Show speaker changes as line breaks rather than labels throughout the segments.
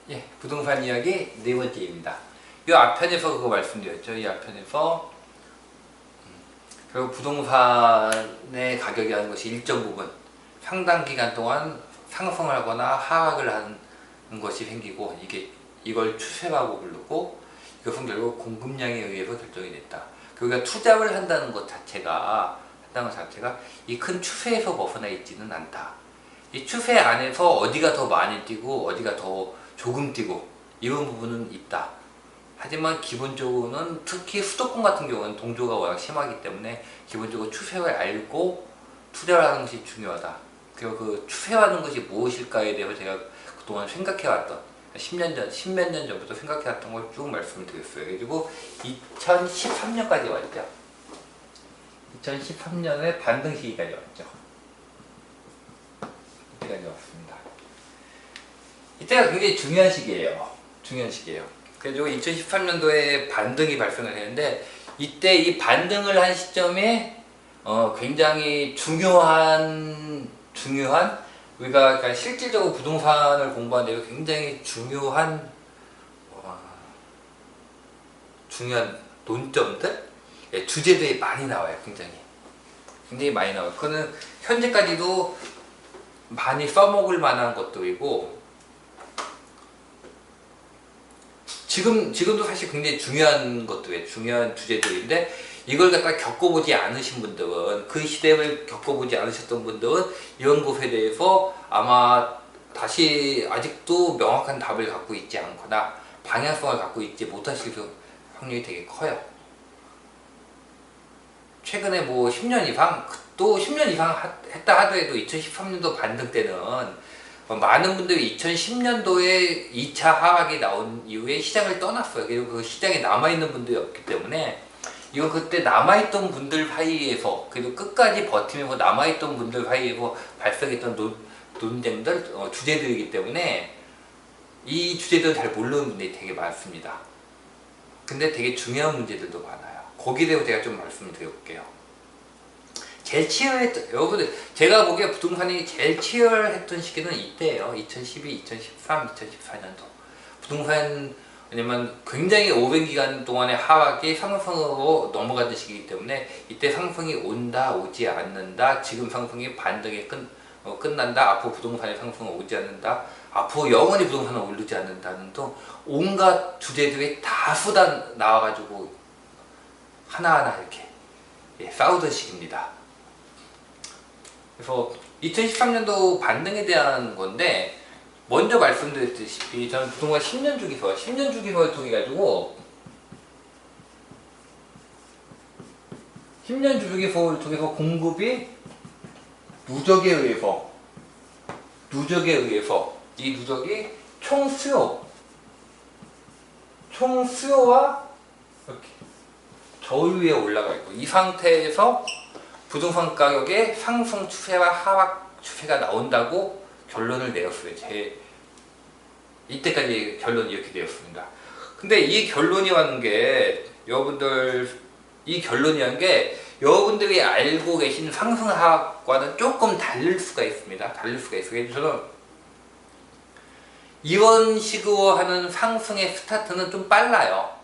예, 부동산 이야기 네 번째입니다. 이 앞편에서 그거 말씀드렸죠. 이 앞편에서 결국 부동산의 가격이라는 것이 일정 부분 상당 기간 동안 상승을 하거나 하락을 하는 것이 생기고 이걸 추세라고 부르고 이것은 결국 공급량에 의해서 결정이 됐다. 그러니까 투자를 한다는 것 자체가 이 큰 추세에서 벗어나 있지는 않다. 이 추세 안에서 어디가 더 많이 뛰고 어디가 더 조금 뛰고 이런 부분은 있다. 하지만 기본적으로는 특히 수도권 같은 경우는 동조가 워낙 심하기 때문에 기본적으로 추세를 알고 투자를 하는 것이 중요하다. 그리고 그 추세라는 것이 무엇일까에 대해서 제가 그동안 생각해왔던 10몇 년 전부터 생각해왔던 걸 쭉 말씀을 드렸어요. 그리고 2013년까지 왔죠. 2013년에 반등 시기까지 왔죠. 이때까지 왔습니다. 이때가 굉장히 중요한 시기예요. 그래서 2013년도에 반등이 발생을 했는데 이때 이 반등을 한 시점에 굉장히 중요한 우리가 그러니까 실질적으로 부동산을 공부하는 데 굉장히 중요한 논점들, 주제들이 많이 나와요. 굉장히 많이 나와요. 그거는 현재까지도 많이 써먹을 만한 것들이고 지금도 사실 굉장히 중요한 것들이에요. 중요한 주제들인데 이걸 갖다 겪어보지 않으신 분들은, 그 시대를 겪어보지 않으셨던 분들은 이런 것에 대해서 아마 다시 아직도 명확한 답을 갖고 있지 않거나 방향성을 갖고 있지 못하실 확률이 되게 커요. 최근에 뭐 10년 이상, 또 10년 이상 했다 하더라도 2013년도 반등 때는 많은 분들이 2010년도에 2차 하락이 나온 이후에 시장을 떠났어요. 그리고 그 시장에 남아있는 분들이 없기 때문에 이건 그때 남아있던 분들 사이에서, 그리고 끝까지 버티면서 남아있던 분들 사이에서 발생했던 논쟁들, 주제들이기 때문에 이 주제들은 잘 모르는 분들이 되게 많습니다. 근데 되게 중요한 문제들도 많아요. 거기에 대해서 제가 좀 말씀을 드려볼게요. 제일 치열했던, 여러분들 제가 보기에 부동산이 제일 치열했던 시기는 이때예요. 2012, 2013, 2014년도 부동산, 왜냐면 굉장히 오랜 기간 동안의 하락이 상승으로 넘어가는 시기이기 때문에 이때 상승이 온다 오지 않는다, 지금 상승이 반등에 끝난다, 앞으로 부동산의 상승은 오지 않는다, 앞으로 영원히 부동산은 오르지 않는다는 등 온갖 주제들이 다 쏟아 나와가지고 하나하나 이렇게 싸우던 시기입니다. 그래서 2013년도 반등에 대한 건데, 먼저 말씀드렸다시피 저는 부동산 10년 주기설을 통해 가지고 10년 주기설을 통해서 공급이 누적에 의해서 이 누적이 총수요와 이렇게 저울 위에 올라가 있고, 이 상태에서 부동산 가격의 상승 추세와 하락 추세가 나온다고 결론을 내렸어요. 이때까지 결론이 이렇게 되었습니다. 근데 이 결론이라는 게 여러분들이 알고 계신 상승 하락과는 조금 다를 수가 있습니다. 저는 이런 식으로 하는 상승의 스타트는 좀 빨라요.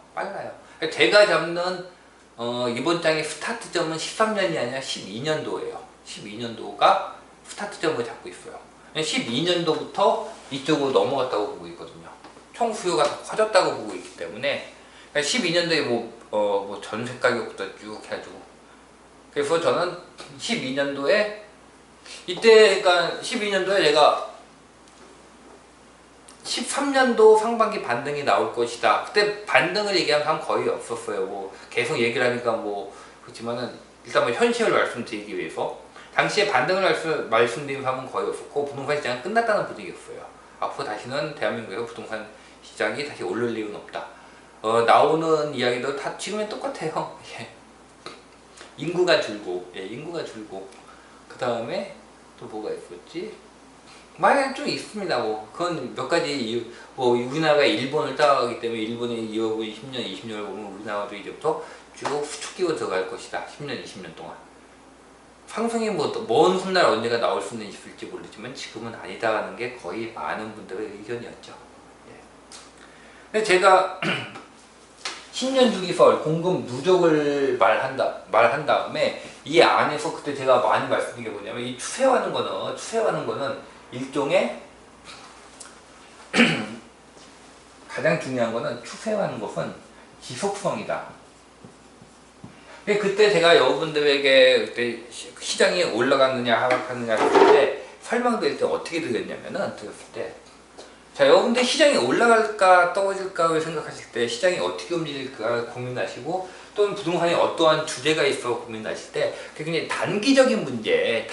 제가 잡는 이번 장의 스타트점은 13년이 아니라 12년도예요. 12년도가 스타트점을 잡고 있어요. 12년도부터 이쪽으로 넘어갔다고 보고 있거든요. 총 수요가 더 커졌다고 보고 있기 때문에 12년도에 전세 가격부터 쭉 해가지고, 그래서 저는 12년도에 그러니까 12년도에 제가 13년도 상반기 반등이 나올 것이다. 그때 반등을 얘기하는 사람 거의 없었어요. 계속 얘기를 하니까 그렇지만은 일단 현실을 말씀드리기 위해서 당시에 반등을 말씀드린 사람은 거의 없었고, 부동산 시장은 끝났다는 분위기였어요. 앞으로 다시는 대한민국에서 부동산 시장이 다시 오를 일은 없다. 나오는 이야기도 다 지금은 똑같아요. 인구가 줄고, 그 다음에 또 뭐가 있었지? 많이 좀 있습니다. 그건 몇 가지 이유, 우리나라가 일본을 따라가기 때문에 일본이 10년, 20년을 보면 우리나라도 이제부터 쭉 수축기로 들어갈 것이다. 10년, 20년 동안. 상승이 먼 훗날 언제가 나올 수는 있을지 모르지만 지금은 아니다라는 게 거의 많은 분들의 의견이었죠. 근데 제가 10년 주기설 공급 누적을 말한 다음에 이 안에서 그때 제가 많이 말씀드린 게 뭐냐면 이 추세하는 거는 일종의 가장 중요한 거는 추세하는 것은 지속성이다. 그때 제가 여러분들에게 그때 시장이 올라갔느냐 하락하느냐 했을 때 설명드릴 때 어떻게 드렸냐면은 드렸을 때 자, 여러분들 시장이 올라갈까 떨어질까 생각하실 때 시장이 어떻게 움직일까 고민하시고 또는 부동산이 어떠한 주제가 있어 고민하실 때 굉장히 단기적인 문제일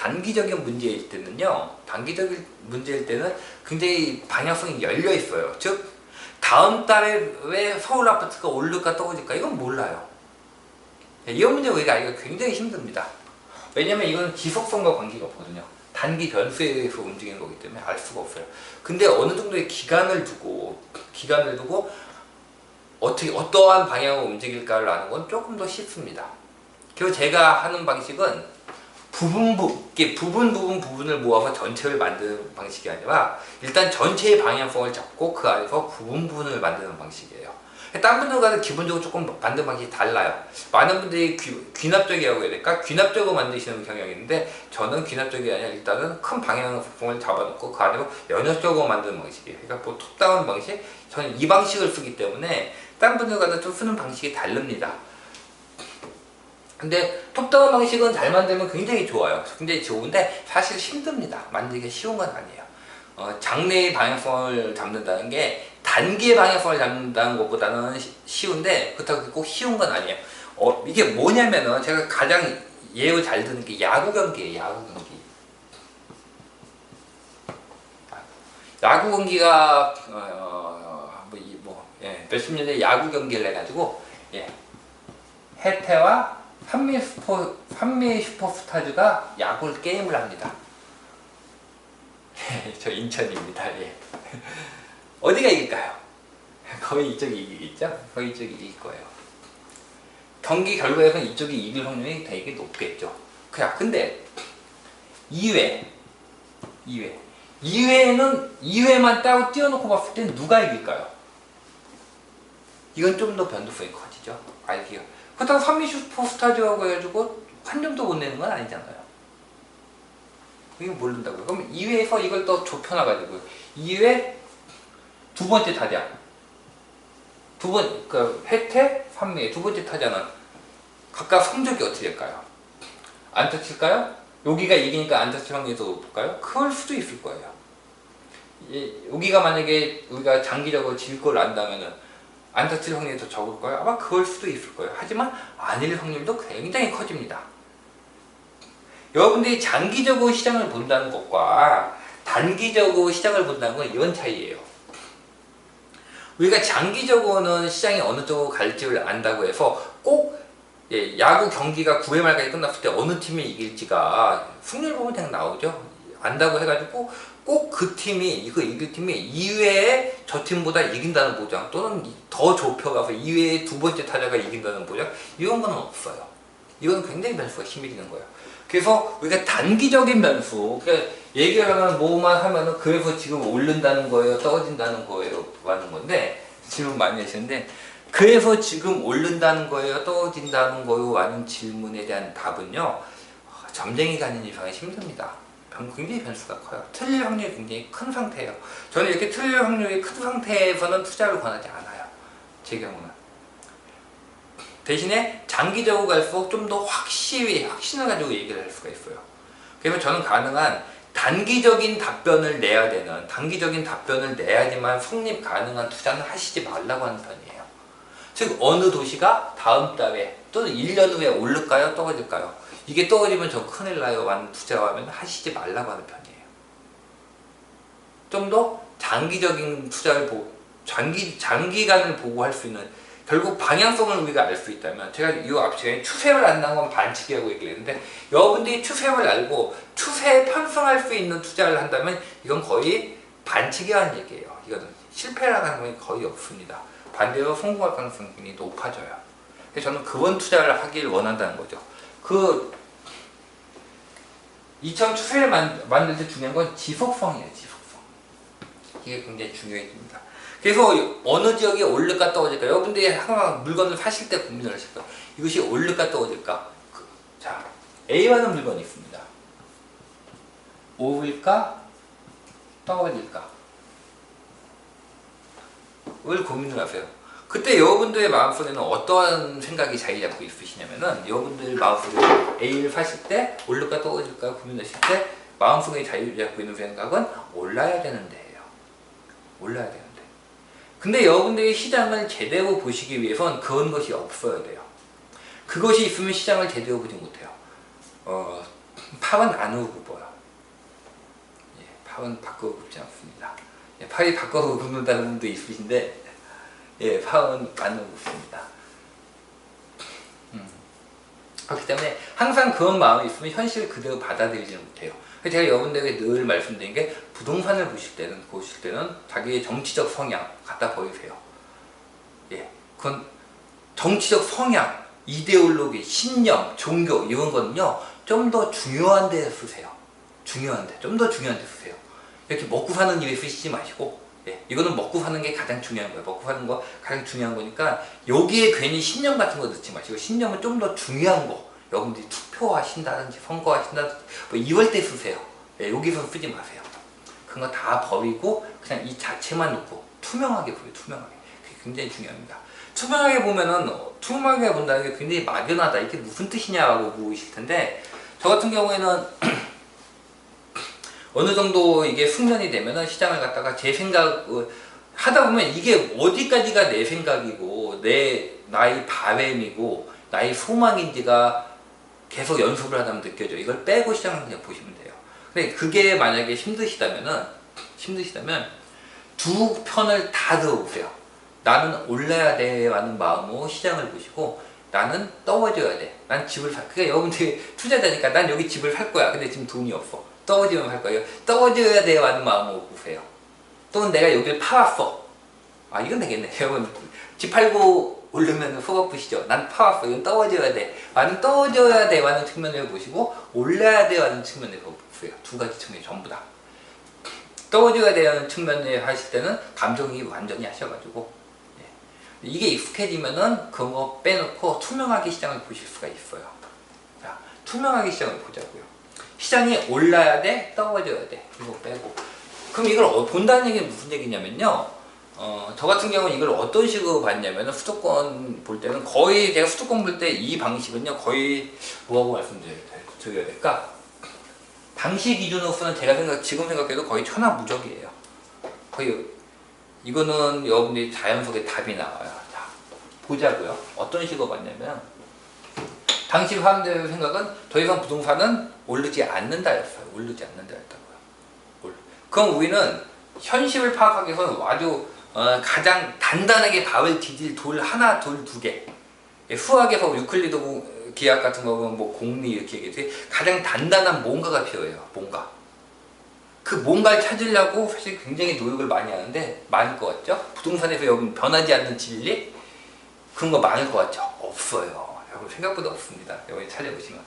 때는요. 단기적인 문제일 때는 굉장히 방향성이 열려 있어요. 즉 다음 달에 왜 서울 아파트가 오를까 떨어질까 이건 몰라요. 이 문제 우리가 알기가 굉장히 힘듭니다. 왜냐면 이건 지속성과 관계가 없거든요. 단기 변수에 의해서 움직이는 거기 때문에 알 수가 없어요. 근데 어느 정도의 기간을 두고 어떠한 방향으로 움직일까를 아는 건 조금 더 쉽습니다. 그리고 제가 하는 방식은 부분을 모아서 전체를 만드는 방식이 아니라 일단 전체의 방향성을 잡고 그 안에서 부분을 만드는 방식이에요. 다른 분들과는 기본적으로 조금 만드는 방식이 달라요. 많은 분들이 귀납적이라고 해야 될까? 귀납적으로 만드시는 경향이 있는데 저는 귀납적이 아니라 일단은 큰 방향성을 잡아놓고 그 안으로 연역적으로 만드는 방식이에요. 그러니까 뭐 톱다운 방식? 저는 이 방식을 쓰기 때문에 다른 분들과는 좀 쓰는 방식이 다릅니다. 근데 톱다운 방식은 잘 만들면 굉장히 좋아요. 굉장히 좋은데 사실 힘듭니다. 만들기가 쉬운 건 아니에요. 장래의 방향성을 잡는다는 게 단기의 방향성을 잡는다는 것보다는 쉬운데 그렇다고 꼭 쉬운 건 아니에요. 이게 뭐냐면은 제가 가장 예로 잘 드는 게 야구 경기예요. 야구 경기가 몇십 년 전에 야구 경기를 해가지고 해태와 한미 슈퍼스타즈가 야구 게임을 합니다. 저 인천입니다. 어디가 이길까요? 거의 이쪽이 이기겠죠? 거의 이쪽이 이길 거예요. 경기 결과에서는 이쪽이 이길 확률이 되게 높겠죠. 근데 2회만 따로 띄워놓고 봤을 땐 누가 이길까요? 이건 좀 더 변동성이 커지죠. 알기가. 그렇다고 한미 슈퍼스타즈라고 해가지고 한 점도 못 내는 건 아니잖아요. 이거 모른다고요. 그럼 2회에서 이걸 더 좁혀놔가지고 2회 두 번째 타자 해태 3회 두 번째 타자는 각각 성적이 어떻게 될까요? 안타 칠까요? 여기가 이기니까 안타 칠 확률이 더 높을까요? 그럴 수도 있을 거예요. 여기가 만약에 우리가 장기적으로 질 걸 안다면은 안타 칠 확률이 더 적을까요? 아마 그럴 수도 있을 거예요. 하지만 아닐 확률도 굉장히 커집니다. 여러분들이 장기적으로 시장을 본다는 것과 단기적으로 시장을 본다는 건 이런 차이예요. 우리가 장기적으로는 시장이 어느 쪽으로 갈지를 안다고 해서 꼭 야구 경기가 9회 말까지 끝났을 때 어느 팀이 이길지가 승률 보면 그냥 나오죠. 안다고 해가지고 꼭 그 팀이 이거 이길 팀이 2회에 저 팀보다 이긴다는 보장 또는 더 좁혀가서 2회에 두 번째 타자가 이긴다는 보장 이런 건 없어요. 이건 굉장히 변수가 심해지는 거예요. 그래서 우리가 단기적인 변수, 그러니까 얘기하면 뭐만 하면은 그래서 지금 오른다는 거예요, 떨어진다는 거예요, 하는 건데 질문 많이 하시는데 그래서 지금 오른다는 거예요, 떨어진다는 거예요, 하는 질문에 대한 답은요, 점쟁이가 아닌 이상은 힘듭니다. 굉장히 변수가 커요. 틀릴 확률이 굉장히 큰 상태예요. 저는 이렇게 틀릴 확률이 큰 상태에서는 투자를 권하지 않아요. 제 경우는. 대신에 장기적으로 갈수록 좀 더 확신을 가지고 얘기를 할 수가 있어요. 그래서 저는 가능한 단기적인 답변을 내야지만 성립 가능한 투자는 하시지 말라고 하는 편이에요. 즉 어느 도시가 다음 달에 또는 1년 후에 오를까요? 떨어질까요? 이게 떨어지면 저 큰일 나요. 라는 투자를 하면 하시지 말라고 하는 편이에요. 좀 더 장기적인 투자를 장기간을 보고 할 수 있는 결국 방향성을 우리가 알 수 있다면 제가 이 앞 시간에 추세를 안다는 건 반칙이라고 얘기를 했는데 여러분들이 추세를 알고 추세에 편승할 수 있는 투자를 한다면 이건 거의 반칙이라는 얘기예요. 이거는 실패라는 가능성이 거의 없습니다. 반대로 성공할 가능성이 굉장히 높아져요. 그래서 저는 그런 투자를 하기를 원한다는 거죠. 이처럼 추세를 만들 때 중요한 건 지속성이에요. 이게 굉장히 중요해집니다. 그래서 어느 지역이 오를까 떨어질까? 여러분들이 항상 물건을 사실 때 고민을 하실 거예요. 이것이 오를까 떨어질까? 자, A라는 물건이 있습니다. 오를까 떨어질까? 을 고민을 하세요. 그때 여러분들의 마음속에는 어떠한 생각이 자리 잡고 있으시냐면은, 여러분들 마음속에 A를 사실 때 오를까 떨어질까 고민하실 때 마음속에 자리 잡고 있는 생각은 올라야 되는데예요. 올라야 되는데. 근데 여러분들이 시장을 제대로 보시기 위해선 그런 것이 없어야 돼요. 그것이 있으면 시장을 제대로 보지 못해요. 팔은 안으로 굽어요. 예, 팔은 밖으로 굽지 않습니다. 예, 팔이 밖으로 굽는다는 분도 있으신데, 예, 팔은 안으로 굽습니다. 그렇기 때문에 항상 그런 마음이 있으면 현실을 그대로 받아들이지는 못해요. 제가 여러분들에게 늘 말씀드린 게, 부동산을 보실 때는 자기의 정치적 성향 갖다 버리세요. 예, 그건 정치적 성향, 이데올로기, 신념, 종교 이런 거는요 좀 더 중요한 데 쓰세요. 중요한데, 좀 더 중요한 데 쓰세요. 이렇게 먹고 사는 일에 쓰시지 마시고, 예, 이거는 먹고 사는 게 가장 중요한 거예요. 먹고 사는 거 가장 중요한 거니까 여기에 괜히 신념 같은 거 넣지 마시고, 신념은 좀 더 중요한 거, 여러분들이 투표하신다든지 선거하신다든지 뭐 이럴 때 쓰세요. 예, 여기서 쓰지 마세요. 그런 거 다 버리고 그냥 이 자체만 놓고 투명하게 보여요. 투명하게. 그게 굉장히 중요합니다. 투명하게 보면은, 투명하게 본다는 게 굉장히 막연하다, 이게 무슨 뜻이냐고 보이실 텐데, 저 같은 경우에는 어느 정도 이게 숙련이 되면은 시장을 갖다가 제 생각 하다 보면 이게 어디까지가 내 생각이고 나의 바램이고 나의 소망인지가 계속 연습을 하다 보면 느껴져요. 이걸 빼고 시장을 그냥 보시면 돼요. 근데 그게 만약에 힘드시다면 두 편을 다 들어보세요. 나는 올라야 돼 라는 마음으로 시장을 보시고, 나는 떨어져야 돼. 난 집을 그러니까 여러분들이 투자자니까 난 여기 집을 살 거야. 근데 지금 돈이 없어. 떨어지면 살 거예요. 떨어져야 돼 라는 마음으로 보세요. 또는 내가 여기를 팔았어. 아, 이건 되겠네. 여러분, 집 팔고 오르면 속 아프시죠? 난 팔았어. 이건 떨어져야 돼. 나는 떨어져야 돼 라는 측면을 보시고, 올라야 돼 라는 측면에서 보세요. 두 가지 측면이 전부 다. 떨어져야 되는 측면을 하실 때는 감정이 완전히 하셔가지고, 이게 익숙해지면은 그런 거 빼놓고 투명하게 시장을 보실 수가 있어요. 자, 투명하게 시장을 보자고요. 시장이 올라야 돼, 떨어져야 돼. 이거 빼고. 그럼 이걸 본다는 얘기는 무슨 얘기냐면요. 저 같은 경우는 이걸 어떤 식으로 봤냐면은, 수도권 볼 때는 거의, 제가 수도권 볼 때 이 방식은요, 거의 뭐라고 말씀드려야 될까? 당시 기준으로서는 제가 지금 생각해도 거의 천하무적이에요. 거의, 이거는 여러분들이 자연스럽게 답이 나와요. 자, 보자고요. 어떤 식으로 봤냐면, 당시 사람들의 생각은 더 이상 부동산은 오르지 않는다였어요. 오르지 않는다였다고요. 그럼 우리는 현실을 파악하기 위해서는 아주 가장 단단하게 밥을 디딜 돌 하나, 돌 두 개. 수학에서 유클리드 기하 같은 거 보면 뭐 공리 이렇게 얘기했지. 가장 단단한 뭔가가 필요해요. 뭔가. 그 뭔가를 찾으려고 사실 굉장히 노력을 많이 하는데, 많을 것 같죠? 부동산에서 여러분 변하지 않는 진리? 그런 거 많을 것 같죠? 없어요. 여러분 생각보다 없습니다. 여러분이 찾아보시면.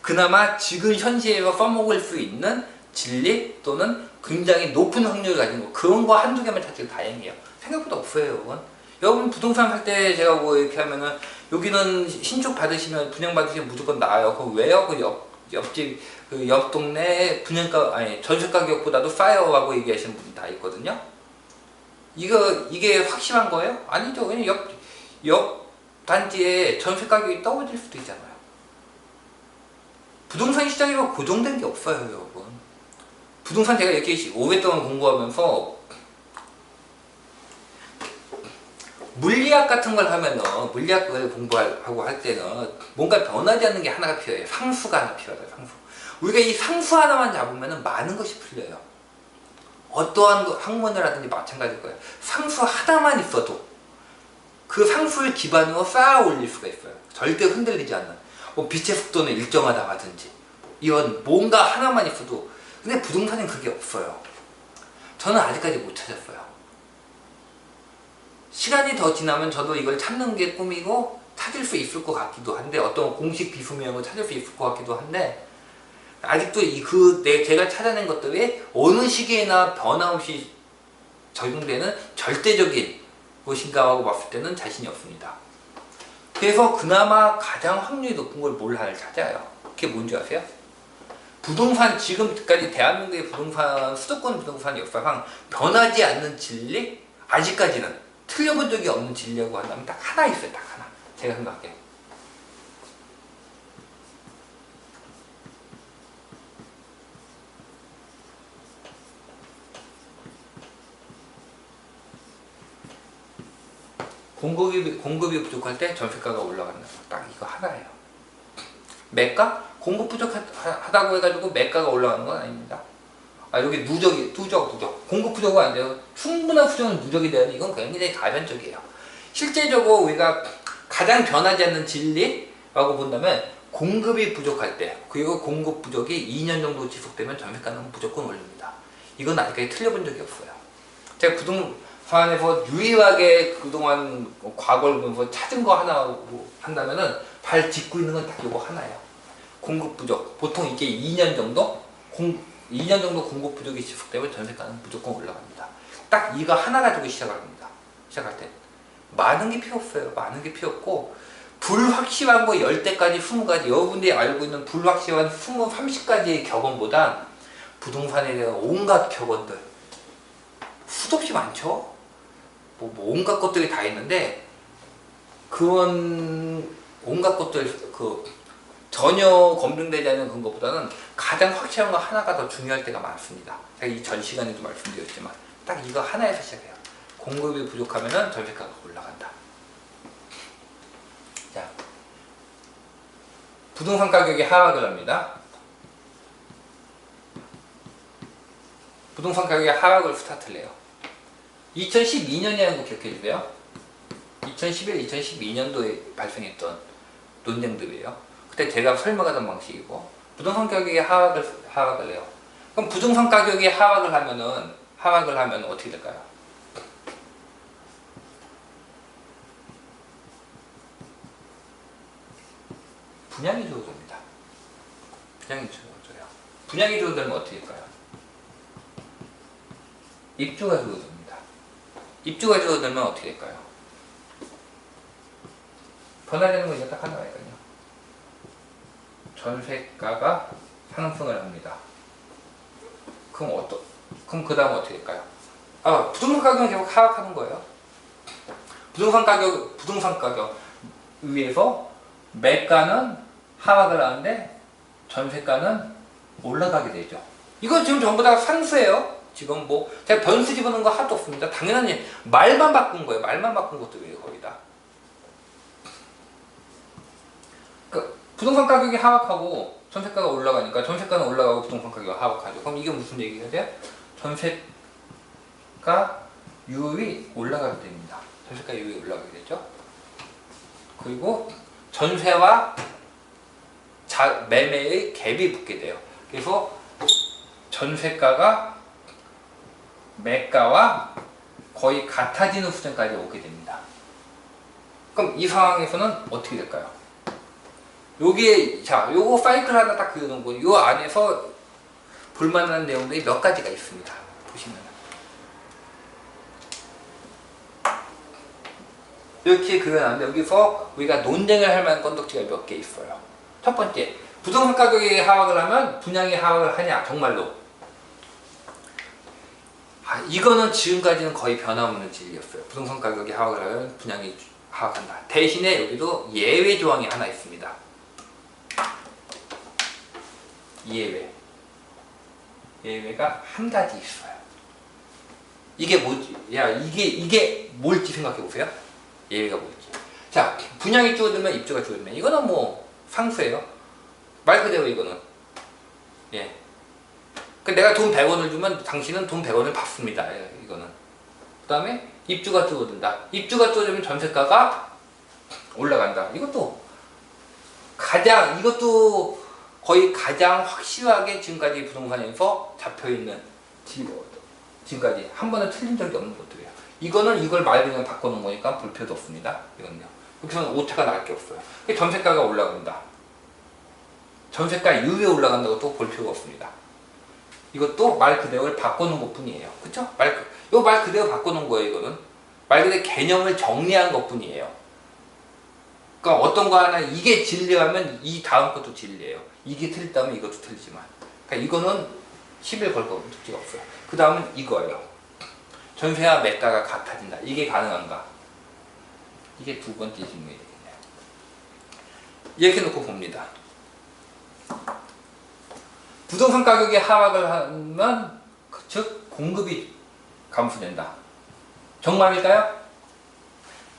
그나마 지금 현실에서 써먹을 수 있는 진리 또는 굉장히 높은 확률을 가진 거, 그런 거 한두 개만 찾기도 다행이에요. 생각보다 없어요, 여러분. 여러분 부동산 살 때 제가 뭐 이렇게 하면은, 여기는 신축 받으시면, 분양 받으시면 무조건 나아요. 그럼 왜요? 그 옆집, 그 옆 동네 분양가, 아니, 전세 가격보다도 싸요라고 얘기하시는 분이 다 있거든요. 이게 확실한 거예요? 아니죠. 왜냐면 옆 단지에 전세 가격이 떨어질 수도 있잖아요. 부동산 시장이 고정된 게 없어요, 여러분. 부동산 제가 이렇게 오랫동안 공부하면서, 물리학 같은 걸 하면은, 물리학을 공부하고 할 때는 뭔가 변하지 않는 게 하나가 필요해요. 상수가 하나 필요하다, 상수. 우리가 이 상수 하나만 잡으면은 많은 것이 풀려요. 어떠한 학문을 하든지 마찬가지일 거예요. 상수 하나만 있어도 그 상수를 기반으로 쌓아 올릴 수가 있어요. 절대 흔들리지 않는. 뭐 빛의 속도는 일정하다 하든지, 이런 뭔가 하나만 있어도. 근데 부동산은 그게 없어요. 저는 아직까지 못 찾았어요. 시간이 더 지나면 저도 이걸 찾는 게 꿈이고 찾을 수 있을 것 같기도 한데, 어떤 공식 비수명을 찾을 수 있을 것 같기도 한데, 아직도 제가 찾아낸 것들이 어느 시기에나 변함없이 적용되는 절대적인 것인가하고 봤을 때는 자신이 없습니다. 그래서 그나마 가장 확률이 높은 걸 뭘 하나 찾아요. 그게 뭔지 아세요? 부동산, 지금까지 대한민국의 부동산, 수도권 부동산 역사상 변하지 않는 진리? 아직까지는 틀려본 적이 없는 진리라고 한다면 딱 하나 있어요. 딱 하나. 제가 생각해. 공급이 부족할 때 전세가가 올라간다. 딱 이거 하나예요. 매가? 공급 부족하다고 해가지고 매가가 올라가는 건 아닙니다. 여기 누적. 공급 부족은 안 돼요. 충분한 수준은 누적이 되는 이건 굉장히 가변적이에요. 실제적으로 우리가 가장 변하지 않는 진리라고 본다면 공급이 부족할 때, 그리고 공급 부족이 2년 정도 지속되면 전세가는 무조건 올립니다. 이건 아직까지 틀려본 적이 없어요. 제가 부동산에서 유일하게 그동안 과거를 보면서 찾은 거 하나 한다면은 발 짚고 있는 건 딱 이거 하나예요. 공급 부족. 보통 이게 2년 정도 공급 부족이 지속되면 전세가는 무조건 올라갑니다. 딱 이거 하나 가지고 시작을 합니다. 시작할 때 많은 게 필요 없어요. 많은 게 필요 없고 불확실한 거 10대까지 20가지 여러분들이 알고 있는 불확실한 20, 30가지의 격언보다 부동산에 대한 온갖 격언들 수도 없이 많죠. 뭐 온갖 것들이 다 있는데 그런 온갖 것들 전혀 검증되지 않는 그런 것보다는 가장 확실한 거 하나가 더 중요할 때가 많습니다. 제가 이 전 시간에도 말씀드렸지만 딱 이거 하나에서 시작해요. 공급이 부족하면 전세가가 올라간다. 자, 부동산 가격이 하락을 합니다. 부동산 가격이 하락을 스타트를 해요. 2012년이라는 거 기억해 주세요. 2011, 2012년도에 발생했던 논쟁들이에요. 그때 제가 설명하던 방식이고 부동산 가격이 하락을 해요. 그럼 부동산 가격이 하락을 하면 어떻게 될까요? 분양이 줄어듭니다. 분양이 줄어들어요. 분양이 줄어들면 어떻게 될까요? 입주가 줄어듭니다. 입주가 줄어들면 어떻게 될까요? 변화되는 건 이제 딱 하나니까요. 전세가가 상승을 합니다. 그럼 그 다음 어떻게 될까요? 부동산 가격은 계속 하락하는 거예요. 부동산 가격 위에서 매가는 하락을 하는데 전세가는 올라가게 되죠. 이거 지금 전부 다 상수예요. 지금 제가 변수 집어넣은 거 하나도 없습니다. 당연히 말만 바꾼 거예요. 말만 바꾼 것들이에요. 거의 다. 부동산 가격이 하락하고 전세가가 올라가니까 전세가는 올라가고 부동산 가격이 하락하죠. 그럼 이게 무슨 얘기가 돼요? 전세가율이 올라가게 됩니다. 전세가율이 올라가게 되죠. 그리고 전세와 매매의 갭이 붙게 돼요. 그래서 전세가가 매가와 거의 같아지는 수준까지 오게 됩니다. 그럼 이 상황에서는 어떻게 될까요? 요거 사이클 하나 딱 그려놓은 거, 요 안에서 볼만한 내용들이 몇 가지가 있습니다. 보시면. 이렇게 그려놨는데, 여기서 우리가 논쟁을 할 만한 건덕지가 몇 개 있어요. 첫 번째, 부동산 가격이 하락을 하면 분양이 하락을 하냐, 정말로. 이거는 지금까지는 거의 변함없는 진리였어요. 부동산 가격이 하락을 하면 분양이 하락한다. 대신에 여기도 예외 조항이 하나 있습니다. 예외가 한 가지 있어요. 이게 뭐지? 이게 뭘지 생각해 보세요. 예외가 뭘지. 자, 분양이 줄어들면 입주가 줄어들면 이거는 상수예요. 말 그대로 이거는. 예. 내가 돈 100원을 주면 당신은 돈 100원을 받습니다. 이거는. 그 다음에 입주가 줄어든다. 입주가 줄어들면 전세가가 올라간다. 이것도 거의 가장 확실하게 지금까지 부동산에서 잡혀있는 지금까지 한 번은 틀린 적이 없는 것들이에요. 이걸 말 그냥 바꿔놓은 거니까 볼 필요도 없습니다. 이건요. 여기서는 오차가 날 게 없어요. 전세가가 올라간다. 전세가율이 올라간다고 또 볼 필요가 없습니다. 이것도 말 그대로를 바꿔놓은 것 뿐이에요. 그쵸? 요 말 그대로 바꿔놓은 거예요. 이거는 말 그대로 개념을 정리한 것뿐이에요. 그러니까 어떤 거 하나 이게 진리하면 이 다음 것도 진리예요. 이게 틀렸다면 이것도 틀리지만. 그러니까 이거는 10일 걸 거 문제가 없어요. 그 다음은 이거예요. 전세와 매가가 같아진다. 이게 가능한가? 이게 두 번째 질문이 되겠네요. 이렇게 놓고 봅니다. 부동산 가격이 하락을 하면 즉 공급이 감소된다. 정말일까요?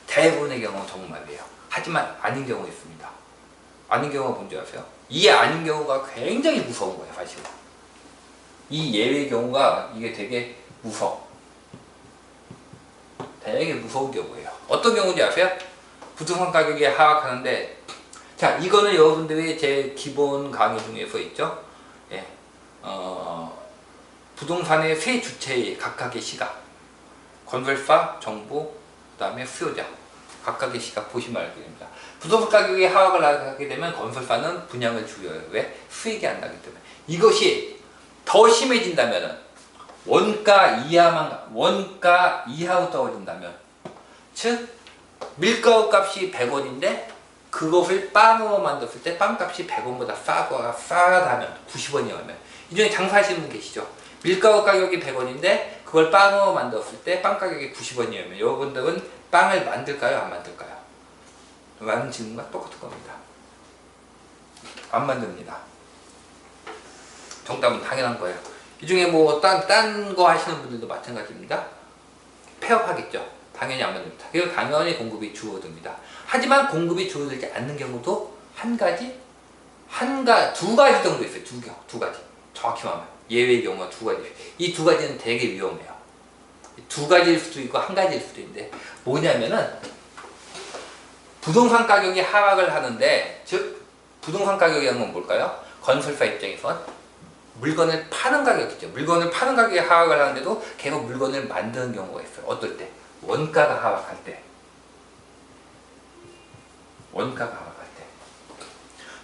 대부분의 경우는 정말이에요. 하지만 아닌 경우 있습니다. 아닌 경우가 뭔지 아세요? 이 아닌 경우가 굉장히 무서운 거예요. 사실은. 이 예외의 경우가 이게 되게 무서워. 되게 무서운 경우예요. 어떤 경우인지 아세요? 부동산 가격이 하락하는데, 자, 이거는 여러분들이 제 기본 강의 중에서 있죠. 예, 부동산의 세 주체의 각각의 시각, 건설사, 정부, 그 다음에 수요자, 각각의 시각 보시면 알게 됩니다. 부동산 가격이 하락을 하게 되면 건설사는 분양을 줄여요. 왜? 수익이 안 나기 때문에. 이것이 더 심해진다면은 원가 이하로 떨어진다면, 즉 밀가루 값이 100원인데 그것을 빵으로 만들었을 때 빵값이 100원보다 싸다면 90원이라면, 이 중에 장사하시는 분 계시죠? 밀가루 가격이 100원인데 그걸 빵으로 만들었을 때 빵 가격이 90원이라면 여러분들은 빵을 만들까요? 안 만들까요? 라는 질문과 똑같은 겁니다. 안 만듭니다. 정답은 당연한 거예요. 이 중에 뭐 딴 거 하시는 분들도 마찬가지입니다. 폐업하겠죠. 당연히 안 만듭니다. 그리고 당연히 공급이 줄어듭니다. 하지만 공급이 줄어들지 않는 경우도 두 가지 정도 있어요. 두 가지. 정확히 말하면 예외의 경우가 두 가지. 이 두 가지는 되게 위험해요. 두 가지일 수도 있고 한 가지일 수도 있는데, 뭐냐면은 부동산 가격이 하락을 하는데, 즉 부동산 가격이라는 건 뭘까요? 건설사 입장에선 물건을 파는 가격이죠. 물건을 파는 가격이 하락을 하는데도 계속 물건을 만드는 경우가 있어요. 어떨 때? 원가가 하락할 때.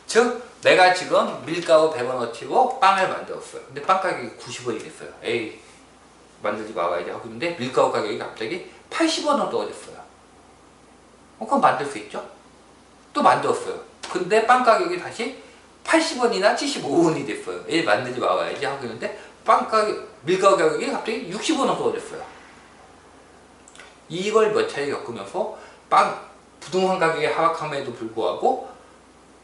즉 내가 지금 밀가루 100원어치로 빵을 만들었어요. 근데 빵 가격이 90원이 됐어요. 에이, 만들지 말아야지 하고 있는데 밀가루 가격이 갑자기 80원으로 떨어졌어요. 그럼 만들 수 있죠? 또 만들었어요. 근데 빵 가격이 다시 80원이나 75원이 됐어요. 에이, 만들지 말아야지 하고 있는데 밀가루 가격이 갑자기 60원으로 떨어졌어요. 이걸 몇 차례 겪으면서 부동산 가격이 하락함에도 불구하고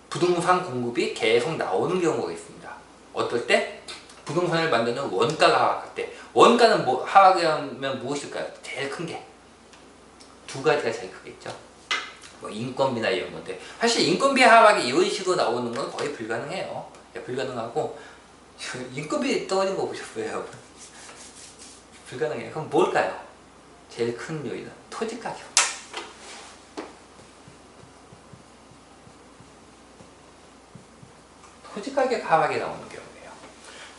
부동산 공급이 계속 나오는 경우가 있습니다. 어떨 때? 부동산을 만드는 원가가 하락할 때. 원가는 하락하면 무엇일까요? 제일 큰 게 두 가지가 제일 크겠죠. 뭐 인건비나 이런 건데, 사실 인건비 하락이 이런 식으로 나오는 건 거의 불가능해요. 불가능하고, 인건비 떨어진 거 보셨어요, 여러분? 불가능해요. 그럼 뭘까요? 제일 큰 요인은 토지 가격. 토지 가격 하락이 나오는 경우예요.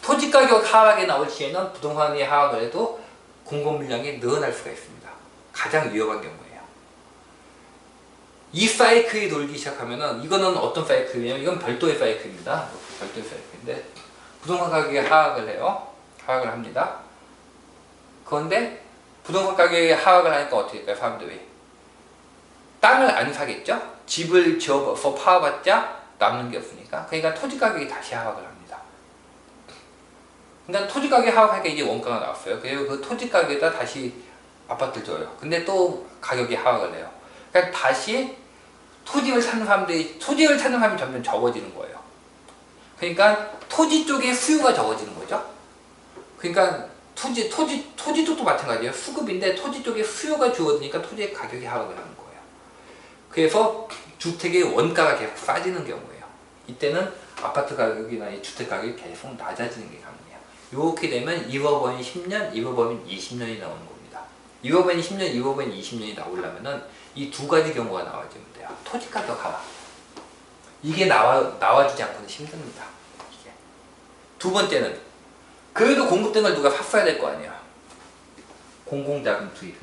토지 가격 하락이 나올 시에는 부동산이 하락을 해도 공급 물량이 늘어날 수가 있습니다. 가장 위험한 경우예요. 이 사이클이 돌기 시작하면은, 이거는 어떤 사이클이냐면 이건 별도의 사이클입니다. 별도의 사이클인데 부동산 가격이 하락을 해요. 하락을 합니다. 그런데 부동산 가격이 하락을 하니까 어떻게 될까요? 사람들이 땅을 안 사겠죠? 집을 지어서 파봤자 남는 게 없으니까. 그러니까 토지 가격이 다시 하락을 합니다. 그러니까 토지 가격이 하락하니까 이제 원가가 나왔어요. 그리고 그 토지 가격에다 다시 아파트를 줘요. 근데 또 가격이 하락을 해요. 그러니까 다시 토지를 찾는 사람이 점점 적어지는 거예요. 그러니까 토지 쪽에 수요가 적어지는 거죠. 그러니까 토지 쪽도 마찬가지예요. 수급인데 토지 쪽에 수요가 줄어드니까 토지의 가격이 하락을 하는 거예요. 그래서 주택의 원가가 계속 싸지는 경우예요. 이때는 아파트 가격이나 주택 가격이 계속 낮아지는 게 가능해요. 이렇게 되면 잃어버린 10년, 잃어버린 20년이 나오는 겁니다. 잃어버린 10년, 잃어버린 20년이 나오려면은 이 두 가지 경우가 나와주면 돼요. 토지 가격 하락. 이게 나와주지 않고는 힘듭니다. 이게. 두 번째는, 그래도 공급된 걸 누가 샀어야 될 거 아니야. 공공자금 투입.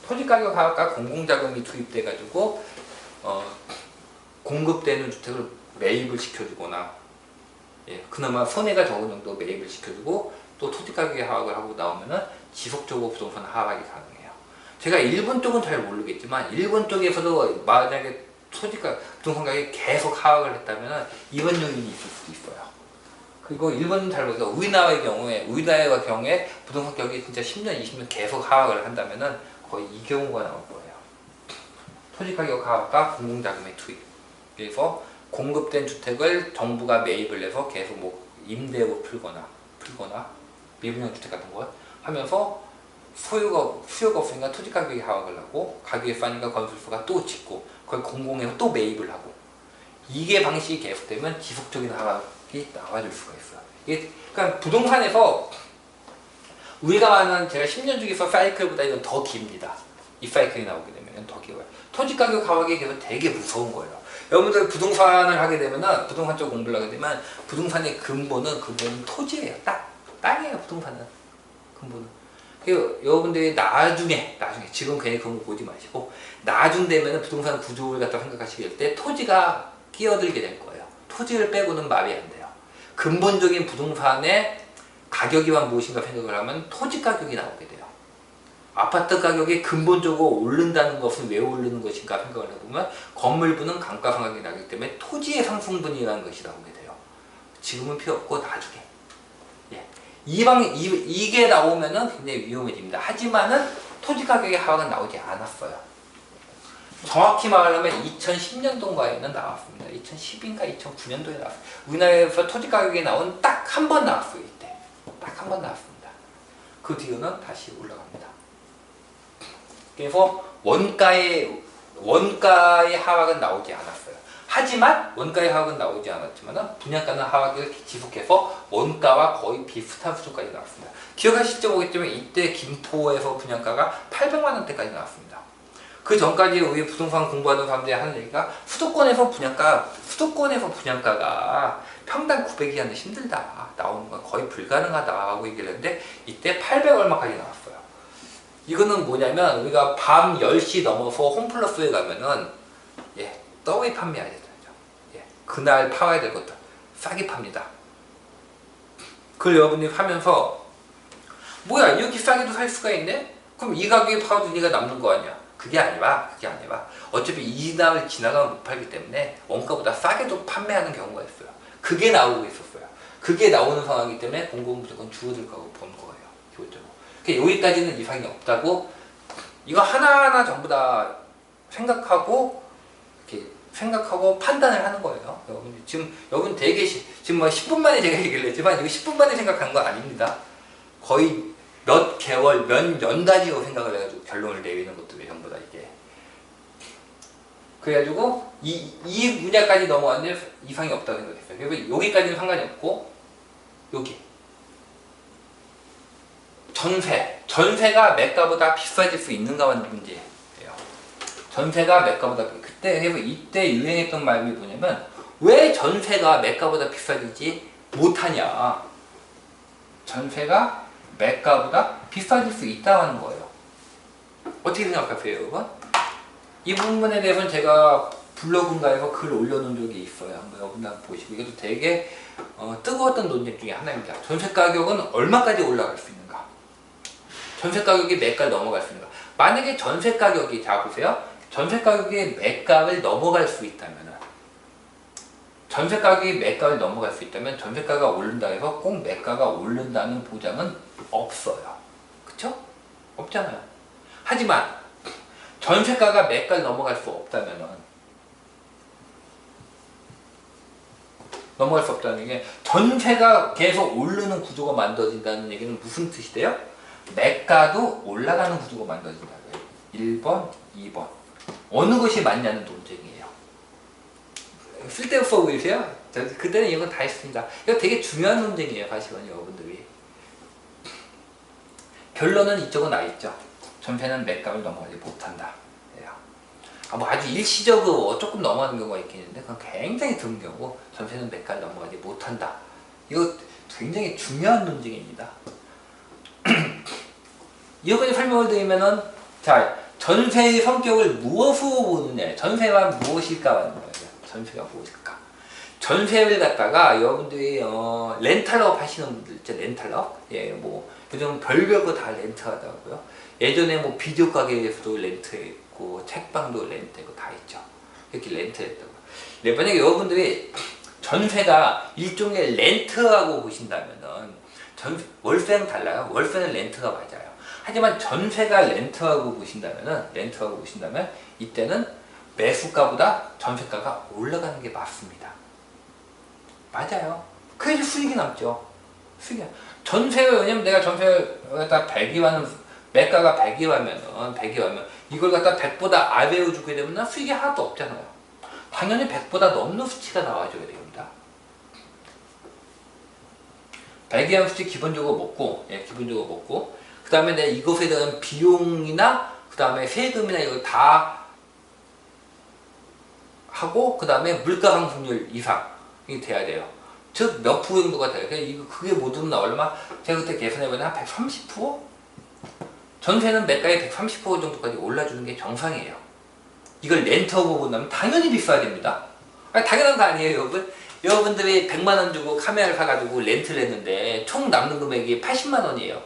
토지 가격 하락과 공공자금이 투입돼가지고 공급되는 주택을 매입을 시켜주거나, 예, 그나마 손해가 적은 정도 매입을 시켜주고 또 토지 가격이 하락을 하고 나오면은 지속적으로 부동산 하락이 가능해요. 제가 일본 쪽은 잘 모르겠지만 일본 쪽에서도 만약에 토지가 부동산 가격이 계속 하락을 했다면은 이런 요인이 있을 수도 있어요. 그리고 일본은 잘 모르겠어요. 우리나라의 경우에 부동산 가격이 진짜 10년, 20년 계속 하락을 한다면은 거의 이 경우가 나올 거예요. 토지 가격 하락과 공공자금의 투입. 그래서 공급된 주택을 정부가 매입을 해서 계속 뭐 임대로 풀거나 미분양 주택 같은 거 하면서 수요가 없으니까 토지 가격이 하락을 하고 가격이 싸니까 건설사가 또 짓고 그걸 공공에서 또 매입을 하고 이게 방식이 계속되면 지속적인 하락이 나와줄 수가 있어요. 이게 그러니까 부동산에서 우리가 말하는 제가 10년 주기서 사이클보다 이건 더 깁니다. 이 사이클이 나오게 되면 더 길어요. 토지 가격 하락이 계속 되게 무서운 거예요. 여러분들 부동산을 하게 되면은 부동산 쪽 공부를 하게 되면 부동산의 근본은 토지예요. 땅이에요. 부동산은 근본은. 그리고 여러분들이 나중에 지금 괜히 그런 거 보지 마시고 나중 되면은 부동산 구조를 갖다 생각하시게 될 때 토지가 끼어들게 될 거예요. 토지를 빼고는 말이 안 돼요. 근본적인 부동산의 가격이란 무엇인가 생각을 하면 토지 가격이 나오게 돼요. 아파트 가격이 근본적으로 오른다는 것은 왜 오르는 것인가 생각을 해보면 건물부는 감가상각이 나기 때문에 토지의 상승분이라는 것이 나오게 돼요. 지금은 필요 없고 나중에. 예. 이게 나오면은 굉장히 위험해집니다. 하지만은 토지 가격의 하락은 나오지 않았어요. 정확히 말하면 2010년도인가에는 나왔습니다. 2010인가 2009년도에 나왔어요. 우리나라에서 토지 가격이 나온 딱 한 번 나왔어요. 이때. 딱 한 번 나왔습니다. 그 뒤로는 다시 올라갑니다. 그래서 원가의 하락은 나오지 않았어요. 하지만 원가의 하락은 나오지 않았지만 분양가는 하락을 지속해서 원가와 거의 비슷한 수준까지 나왔습니다. 기억하실지 모르겠지만 이때 김포에서 분양가가 800만 원대까지 나왔습니다. 그 전까지 우리 부동산 공부하는 사람들이 하는 얘기가 수도권에서 분양가가 평당 900이 하는 힘들다. 나오는 건 거의 불가능하다고 얘기를 했는데 이때 800 얼마까지 나왔어요. 이거는 뭐냐면 우리가 밤 10시 넘어서 홈플러스에 가면은 더블 판매해야 되죠. 그날 팔아야 될 것들 싸게 팝니다. 그걸 여러분이 하면서 뭐야 이렇게 싸게도 살 수가 있네? 그럼 이 가격에 팔아도 네가 남는 거 아니야? 그게 아니라 어차피 이날을 지나가면 못 팔기 때문에 원가보다 싸게도 판매하는 경우가 있어요. 그게 나오고 있었어요. 그게 나오는 상황이기 때문에 공급은 무조건 줄어들 거라고 보는 거예요. 기본적으로. 여기까지는 이상이 없다고 이거 하나하나 전부 다 생각하고 판단을 하는 거예요. 여러분 되게 지금 뭐 10분 만에 제가 얘기를 했지만 이거 10분 만에 생각한 거 아닙니다. 거의 몇 개월, 몇 년 단위로 생각을 해가지고 결론을 내리는 것들이 전부 다 이게. 그래가지고 이 분야까지 넘어왔는데 이상이 없다고 생각했어요. 그래서 여기까지는 상관이 없고 여기. 전세가 매가보다 비싸질 수 있는가만 문제예요. 전세가 매가보다 이때 유행했던 말이 뭐냐면 왜 전세가 매가보다 비싸지지 못하냐. 전세가 매가보다 비싸질 수 있다고 하는 거예요. 어떻게 생각하세요, 여러분? 이 부분에 대해서는 제가 블로그인가에서 글 올려놓은 적이 있어요. 한번 여러분 한번 보시고 이것도 되게 뜨거웠던 논쟁 중에 하나입니다. 전세 가격은 얼마까지 올라갈 수 있는가? 전세 가격이 매가를 넘어갈 수 있는가? 만약에 전세 가격이 보세요. 전세 가격이 매가를 넘어갈 수 있다면 전세가가 오른다 해서 꼭 매가가 오른다는 보장은 없어요. 그쵸? 없잖아요. 하지만 전세가가 매가를 넘어갈 수 없다는 게 전세가 계속 오르는 구조가 만들어진다는 얘기는 무슨 뜻이 돼요? 매가도 올라가는 구조가 만들어진다고요. 1번, 2번. 어느 것이 맞냐는 논쟁이에요. 쓸데없어 보이세요? 그때는 이건 다 했습니다. 이거 되게 중요한 논쟁이에요. 사실은 여러분들이. 결론은 이쪽은 나있죠. 전세는 매가를 넘어가지 못한다. 뭐 아주 일시적으로 조금 넘어가는 경우가 있긴 있는데 그건 굉장히 드문 경우고 전세는 매가를 넘어가지 못한다. 이거 굉장히 중요한 논쟁입니다. 이렇게 설명을 드리면은 전세의 성격을 무엇으로 보느냐, 전세가 무엇일까 하는 거예요. 전세가 무엇일까? 전세를 갖다가 여러분들이 렌탈업 하시는 분들 있죠. 렌탈업. 예, 뭐 요즘 별별 거 다 렌트하더라고요. 예전에 뭐 비디오 가게에서도 렌트했고 책방도 렌트했고 다 있죠. 이렇게 렌트했다고. 네, 만약에 여러분들이 전세가 일종의 렌트라고 보신다면은 월세는 달라요. 월세는 렌트가 맞아요. 하지만 전세가 렌트라고 보신다면 이때는 매수가보다 전세가가 올라가는 게 맞습니다. 맞아요. 그래야 수익이 남죠. 전세를, 왜냐면 내가 전세를 갖다 100이라는, 매가가 100이라면 이걸 갖다 100보다 아래로 주게 되면 수익이 하나도 없잖아요. 당연히 100보다 넘는 수치가 나와줘야 됩니다. 100이라는 수치 기본적으로 먹고, 그 다음에 내가 이것에 대한 비용이나, 그 다음에 세금이나 이걸 다 하고, 그 다음에 물가 상승률 이상이 돼야 돼요. 즉, 몇 프로 정도가 돼요. 그게 모두 나오려면, 제가 그때 계산해보면 한 130%? 전세는 매가의 130% 정도까지 올라주는 게 정상이에요. 이걸 렌트하고 본다면 당연히 비싸야 됩니다. 아니, 당연한 거 아니에요, 여러분? 여러분들이 100만원 주고 카메라를 사가지고 렌트를 했는데 총 남는 금액이 80만원이에요.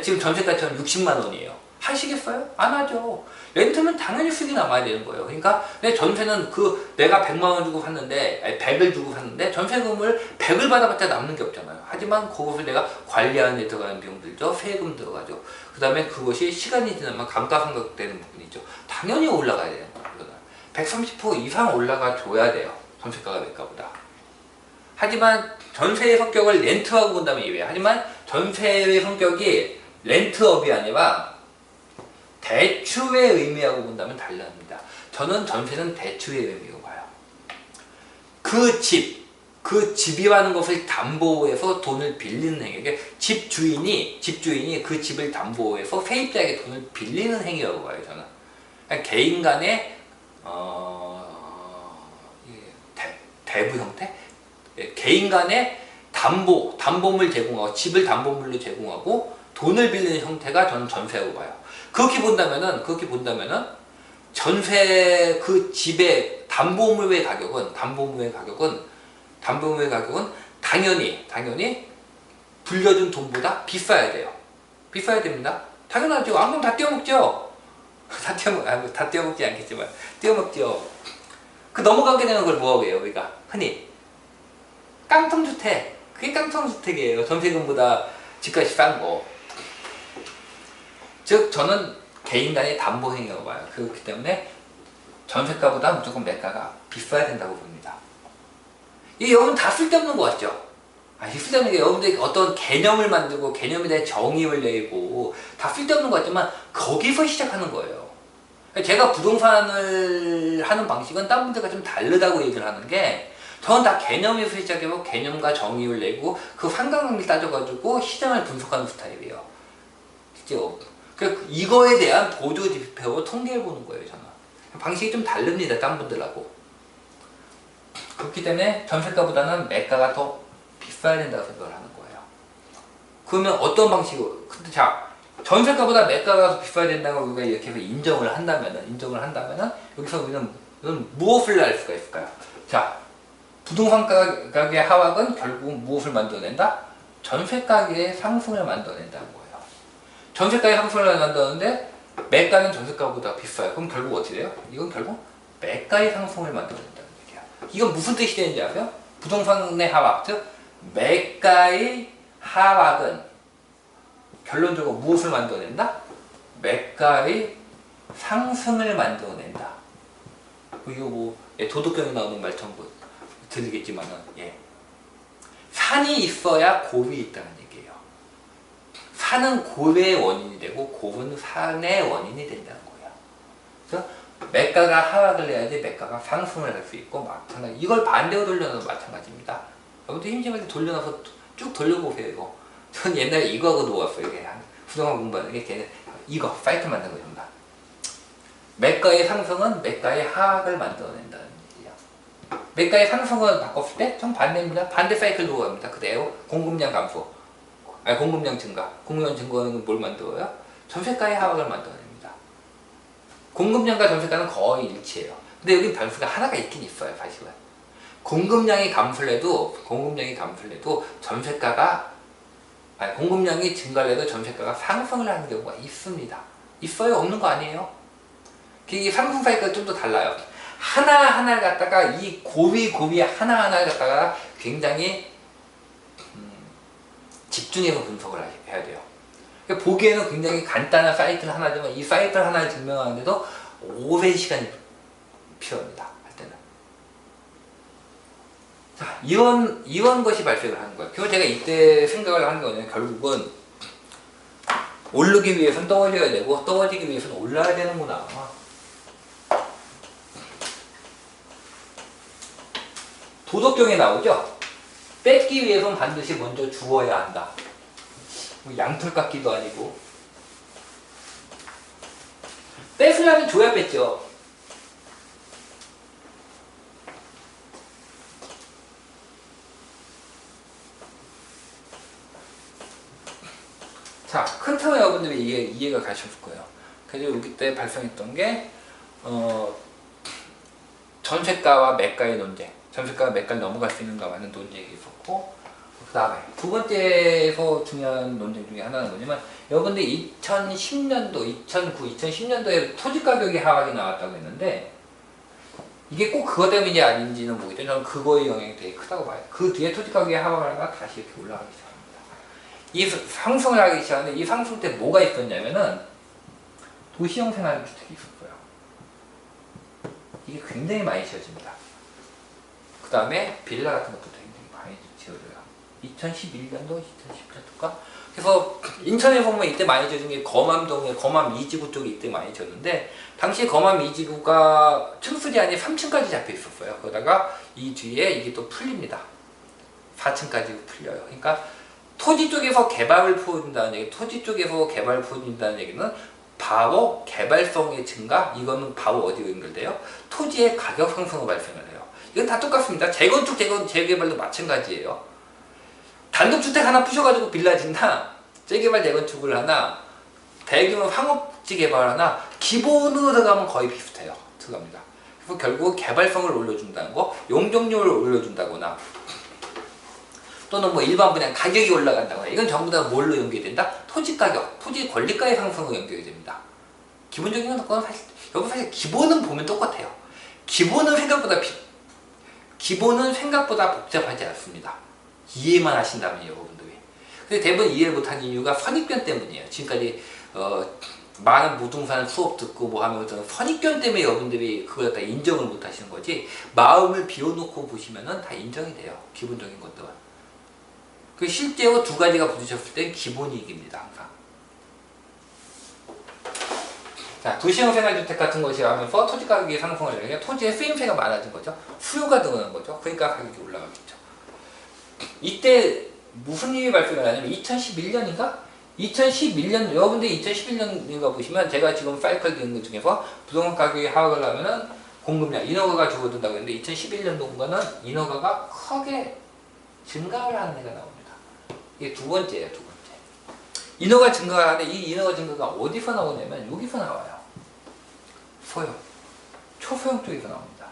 지금 전세가처럼 60만원이에요. 하시겠어요? 안 하죠. 렌트는 당연히 수익이 남아야 되는 거예요. 그러니까 전세는 내가 100만원 주고 샀는데, 100을 주고 샀는데 전세금을 100을 받아봤자 남는 게 없잖아요. 하지만 그것을 내가 관리하는 데 들어가는 비용 들죠. 세금 들어가죠. 그 다음에 그것이 시간이 지나면 감가상각되는 부분이죠. 당연히 올라가야 되는 거예요. 130% 이상 올라가 줘야 돼요. 전세가가 매가보다. 하지만 전세의 성격을 렌트하고 본다면 이외에요. 하지만 전세의 성격이 렌트업이 아니라 대출의 의미하고 본다면 달라집니다. 저는 전세는 대출의 의미로 봐요. 그 집이라는 것을 담보해서 돈을 빌리는 행위. 집주인이 그 집을 담보해서 세입자에게 돈을 빌리는 행위라고 봐요, 저는. 그러니까 개인 간의 대부 형태? 개인 간의 담보물 제공하고, 집을 담보물로 제공하고 돈을 빌리는 형태가 저는 전세라고 봐요. 그렇게 본다면은 전세 그 집의 담보물의 가격은 당연히 불려준 돈보다 비싸야 돼요. 비싸야 됩니다. 당연하죠. 안 그러면 다 떼어먹죠. 다 떼어먹지 않겠지만 떼어먹죠. 그 넘어가게 되는 걸 뭐라고 해요, 우리가 흔히 깡통주택. 그게 깡통주택이에요. 전세금보다 집값이 싼 거. 즉 저는 개인 간의 담보 행위라고 봐요. 그렇기 때문에 전세가보다 무조건 매가가 비싸야 된다고 봅니다. 이게 여러분 다 쓸데없는 거 같죠? 쓸데없는 게, 여러분들이 어떤 개념을 만들고 개념에 대해 정의를 내고 다 쓸데없는 것 같지만 거기서 시작하는 거예요. 제가 부동산을 하는 방식은 다른 분들과 좀 다르다고 얘기를 하는 게, 저는 다 개념에서 시작해서 개념과 정의를 내고 그 상관관계를 따져가지고 시장을 분석하는 스타일이에요. 그죠? 이거에 대한 보조 지표로 통계를 보는 거예요, 저는. 방식이 좀 다릅니다, 딴 분들하고. 그렇기 때문에 전세가보다는 매가가 더 비싸야 된다고 생각을 하는 거예요. 그러면 어떤 방식으로? 근데 자, 전세가보다 매가가 더 비싸야 된다고 우리가 이렇게 해서 인정을 한다면은 여기서 우리는 무엇을 알 수가 있을까요? 자, 부동산 가격의 하락은 결국 무엇을 만들어낸다? 전세 가격의 상승을 만들어낸다는 거예요. 전세 가격의 상승을 만드는데 매가는 전세가보다 비싸요. 그럼 결국 어떻게 돼요? 이건 결국 매가의 상승을 만들어낸다는 얘기야. 이건 무슨 뜻이 되는지 아세요? 부동산의 하락, 즉 매가의 하락은 결론적으로 무엇을 만들어낸다? 매가의 상승을 만들어낸다. 이거 뭐 도덕경에 나오는 말처럼 들리겠지만은, 산이 있어야 곱이 있다는 얘기예요. 산은 곱의 원인이 되고 곱은 산의 원인이 된다는 거예요. 그래서 매가가 하락을 해야지 매가가 상승을 할 수 있고, 마찬가지. 이걸 반대로 돌려놔도 마찬가지입니다. 여러분도 힘심하게 돌려놔서 쭉 돌려보세요. 이거. 전 옛날에 이거 하고 누웠어요. 이게 부동산 공부하는 게 걔는 이거 사이트 만든 거입니다. 매가의 상승은 매가의 하락을 만들어낸다는 얘기예요. 매가의 상승을 바꿨을 때 전 반대입니다. 반대 사이클 누워갑니다. 그대로 공급량 감소, 공급량 증가. 공급량 증가는 뭘 만들어요? 전세가의 하락을 만들어냅니다. 공급량과 전세가는 거의 일치해요. 근데 여기 변수가 하나가 있긴 있어요, 사실은. 공급량이 감소를 해도 공급량이 증가를 해도 전세가가 상승을 하는 경우가 있습니다. 있어요? 없는 거 아니에요? 이 상승 사이클이 좀 더 달라요. 하나하나를 갖다가 이 고비 하나하나를 갖다가 굉장히 집중해서 분석을 해야 돼요. 그러니까 보기에는 굉장히 간단한 사이클 하나지만 이 사이클 하나를 증명하는데도 오랜 시간이 필요합니다. 할 때는. 자, 이런 것이 발생을 하는 거예요. 그래서 제가 이때 생각을 하는 거는 결국은 오르기 위해서는 떨어져야 되고 떨어지기 위해서는 올라야 되는구나. 도덕경에 나오죠? 뺏기 위해서는 반드시 먼저 주어야 한다. 양털 깎기도 아니고. 뺏으려면 줘야 뺐죠. 자, 큰 틀은 여러분들이 이해가 가실 거예요. 그래서 여기 때 발생했던 게 전세가와 매가의 논쟁, 전세가가 매가를 넘어갈 수 있는가 하는 논쟁이 있었고, 그 다음에 두 번째에서 중요한 논쟁 중에 하나는 뭐냐면 여러분들 2010년도, 2009, 2010년도에 토지 가격이 하락이 나왔다고 했는데 이게 꼭 그것 때문인지 아닌지는 모르겠죠. 저는 그거의 영향이 되게 크다고 봐요. 그 뒤에 토지 가격이 하락을 하다가 다시 이렇게 올라가기 시작합니다. 이 상승을 하기 시작하는데 이 상승 때 뭐가 있었냐면은 도시형 생활주택이 있었어요. 이게 굉장히 많이 지어집니다. 그 다음에 빌라 같은 것도 굉장히 많이 지어져요. 2011년도, 2010년도가. 그래서 인천에 보면 이때 많이 지어진 게 거맘동에 거맘 2지구 쪽이 이때 많이 지었는데 당시 거맘 2지구가 층수 제한이 3층까지 잡혀 있었어요. 그러다가 이 뒤에 이게 또 풀립니다. 4층까지 풀려요. 그러니까 토지 쪽에서 개발을 풀어준다는 얘기, 토지 쪽에서 개발을 풀어준다는 얘기는 바로 개발성의 증가, 이거는 바로 어디에 연결돼요? 토지의 가격 상승으로 발생을 해요. 이건 다 똑같습니다. 재건축, 재개발도 마찬가지예요. 단독주택 하나 부셔가지고 빌라 짓나, 재개발, 재건축을 하나, 대규모 상업지 개발 하나, 기본으로 들어가면 거의 비슷해요. 들어갑니다. 그래서 결국 개발성을 올려준다는 거, 용적률을 올려준다거나, 또는 뭐 일반 분양 가격이 올라간다거나, 이건 전부 다 뭘로 연결된다? 토지 가격, 토지 권리가의 상승으로 연결이 됩니다. 기본적인 건 여러분 사실 기본은 보면 똑같아요. 기본은 생각보다 복잡하지 않습니다. 이해만 하신다면 여러분들이. 근데 대부분 이해를 못하는 이유가 선입견 때문이에요. 지금까지 많은 부동산 수업 듣고 뭐 하면서 선입견 때문에 여러분들이 그걸 다 인정을 못 하시는 거지, 마음을 비워놓고 보시면은 다 인정이 돼요. 기본적인 것들은. 그 실제로 두 가지가 부딪혔을 땐 기본이 이깁니다. 항상. 자, 도시형 생활주택 같은 것이 하면서 토지 가격이 상승을 하면 토지의 쓰임새가 많아진 거죠. 수요가 늘어난 거죠. 그러니까 가격이 올라가겠죠. 이때 무슨 일이 발생을 하냐면 2011년인가? 2011년, 여러분들이 2011년인가 보시면 제가 지금 사이클 되는 것 중에서 부동산 가격이 하락을 하면은 공급량, 인허가가 줄어든다고 했는데 2011년도인가는 인허가가 크게 증가를 하는 해가 나옵니다. 이게 두 번째예요, 두 번째. 인허가 증가가 하는데 이 인허가 증가가 어디서 나오냐면 여기서 나와요. 소형. 초소형 쪽에서 나옵니다.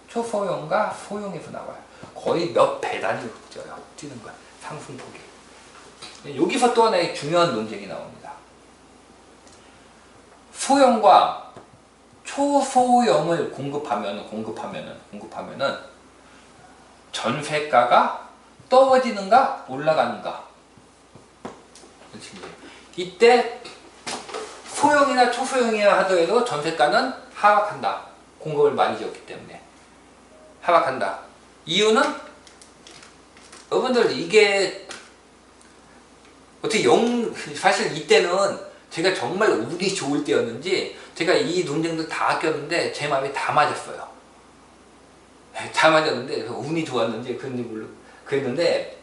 초소형과 소형에서 나와요. 거의 몇 배 단위로 뛰는 거야. 상승폭이. 여기서 또 하나의 중요한 논쟁이 나옵니다. 소형과 초소형을 공급하면은 전세가가 떨어지는가 올라가는가. 이때 소형이나 초소형이라 하더라도 전세가는 하락한다. 공급을 많이 지었기 때문에 하락한다. 이유는 여러분들 이게 어떻게 사실 이때는 제가 정말 운이 좋을 때였는지 제가 이 논쟁들 다 아꼈는데 제 마음에 다 맞았어요. 다 맞았는데 운이 좋았는지 그랬는데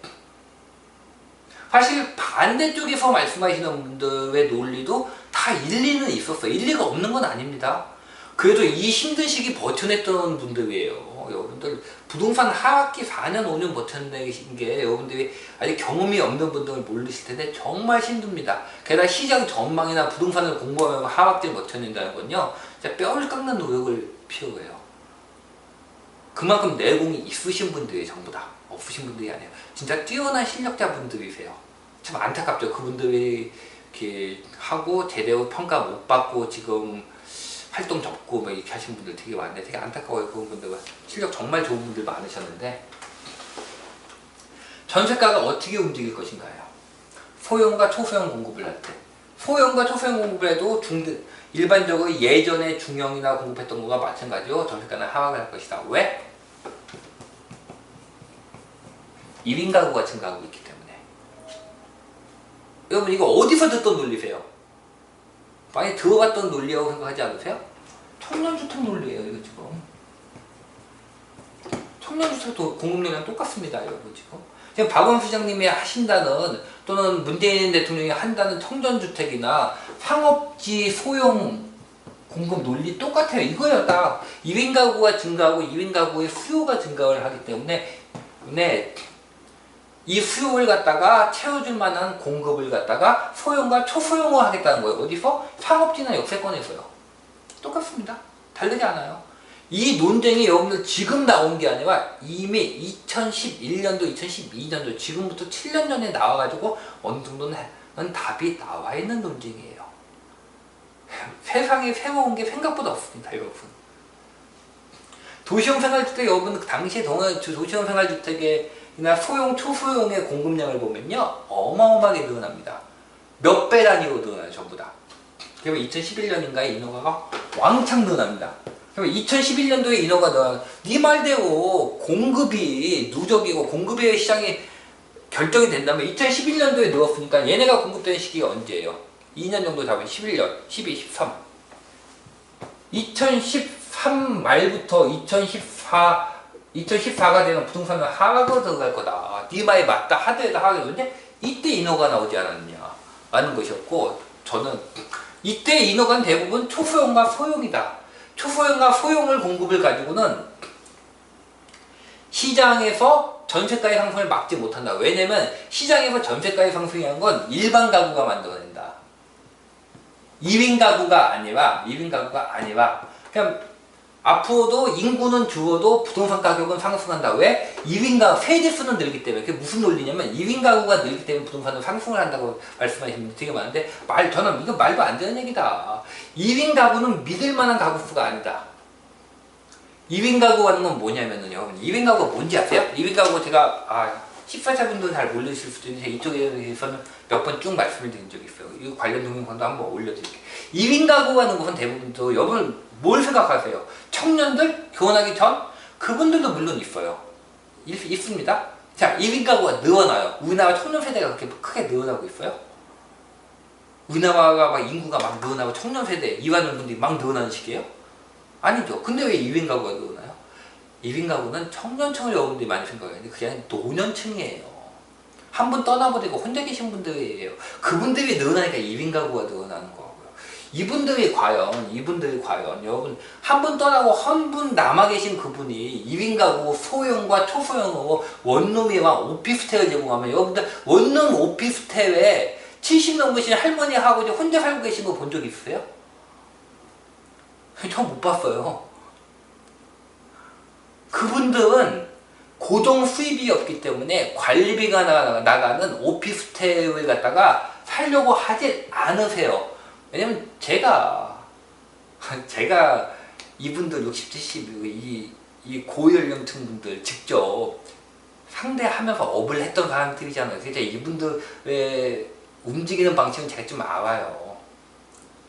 사실 반대쪽에서 말씀하시는 분들의 논리도 다 일리는 있었어요. 일리가 없는 건 아닙니다. 그래도 이 힘든 시기 버텨냈던 분들이에요. 여러분들 부동산 하락기 4년 5년 버텨낸 게 여러분들이 아직 경험이 없는 분들은 모르실 텐데 정말 힘듭니다. 게다가 시장 전망이나 부동산을 공부하면 하락기를 버텨낸다는 건요, 진짜 뼈를 깎는 노력을 필요해요. 그만큼 내공이 있으신 분들이 전부 다, 없으신 분들이 아니에요. 진짜 뛰어난 실력자분들이세요. 참 안타깝죠. 그분들이 이렇게 하고 제대로 평가 못 받고 지금 활동 접고 뭐 이렇게 하신 분들 되게 많은데 되게 안타까워요. 그분들은 실력 정말 좋은 분들 많으셨는데, 전세가가 어떻게 움직일 것인가요? 소형과 초소형 공급을 할 때, 소형과 초소형 공급을 해도 일반적으로 예전에 중형이나 공급했던 거가 마찬가지로 전세가는 하락을 할 것이다. 왜? 1인 가구가 증가하고 있기 때문에. 여러분 이거 어디서 듣던 논리세요? 많이 들어봤던 논리라고 생각하지 않으세요? 청년주택 논리예요. 이거 지금 청년주택 공급량이랑 똑같습니다. 여러분 지금 박원순 시장님이 하신다는, 또는 문재인 대통령이 한다는 청년주택이나 상업지 소형 공급 논리 똑같아요. 이거예요. 딱 1인 가구가 증가하고 1인 가구의 수요가 증가를 하기 때문에 이 수요를 갖다가 채워줄 만한 공급을 갖다가 소형과 초소형으로 하겠다는 거예요. 어디서? 상업지나 역세권에서요. 똑같습니다. 다르지 않아요. 이 논쟁이 여러분들 지금 나온 게 아니라 이미 2011년도, 2012년도, 지금부터 7년 전에 나와가지고 어느 정도는 답이 나와 있는 논쟁이에요. 세상에 새로운 게 생각보다 없습니다, 여러분. 도시형 생활주택, 여러분 당시에 도시형 생활주택이나 소형, 초소형의 공급량을 보면요, 어마어마하게 늘어납니다. 몇 배 단위로 늘어나요, 전부 다. 그리고 2011년인가에 인허가가 왕창 늘어납니다. 2011년도에 인허가 늘어나, 네 말대로 공급이 누적이고 공급의 시장이 결정이 된다면 2011년도에 늘었으니까 얘네가 공급되는 시기가 언제예요? 2년 정도 잡으면 11년, 12, 13. 2013 말부터 2014가 되면 부동산은 하락으로 들어갈 거다. 네 말이 맞다 하더라도 하겠는데 이때 인허가 나오지 않았느냐 라는 것이었고, 저는 이때 인허가는 대부분 초소형과 소형이다. 초소형과 소형을 공급을 가지고는 시장에서 전세가의 상승을 막지 못한다. 왜냐면 시장에서 전세가의 상승이라는 건 일반 가구가 만들어낸다. 2인 가구가 아니라 그냥 앞으로도 인구는 줄어도 부동산 가격은 상승한다. 왜? 2인 가구 세대수는 늘기 때문에. 그게 무슨 논리냐면 2인 가구가 늘기 때문에 부동산은 상승을 한다고 말씀하시는 분들 되게 많은데, 저는 이거 말도 안 되는 얘기다. 2인 가구는 믿을 만한 가구 수가 아니다. 2인 가구 하는 건 뭐냐면요, 여러분 2인 가구가 뭔지 아세요? 2인 가구 제가 14차분들은 잘 모르실 수도 있는데 이쪽에서는 몇 번 쭉 말씀을 드린 적이 있어요. 이 관련 동영상도 한번 올려드릴게요. 2인 가구 하는 것은 대부분 또 여러분 뭘 생각하세요? 청년들 결혼하기 전? 그분들도 물론 있어요. 있습니다. 자, 1인 가구가 늘어나요. 우리나라 청년 세대가 그렇게 크게 늘어나고 있어요? 우리나라가 인구가 막 늘어나고 청년 세대, 이완원 분들이 막 늘어나는 시기예요? 아니죠. 근데 왜 2인 가구가 늘어나요? 2인 가구는 청년층을 여러분들이 많이 생각하는데 그게 아니라 노년층이에요. 한 분 떠나버리고 혼자 계신 분들이에요. 그분들이 늘어나니까 2인 가구가 늘어나는 거고요. 이분들이 과연 여러분 한 분 떠나고 한 분 남아 계신 그분이 2인 가구 소형과 초소형으로 원룸이와 오피스텔을 제공하면, 여러분들 원룸 오피스텔에 70 넘으신 할머니하고 혼자 살고 계신 거 본 적 있으세요? 저 못 봤어요. 그분들은 고정 수입이 없기 때문에 관리비가 나가는 오피스텔을 갖다가 살려고 하지 않으세요. 왜냐면 제가 이분들 60, 70, 이 고연령층 분들 직접 상대하면서 업을 했던 사람들이잖아요. 그래서 이분들의 움직이는 방식은 제가 좀 알아요.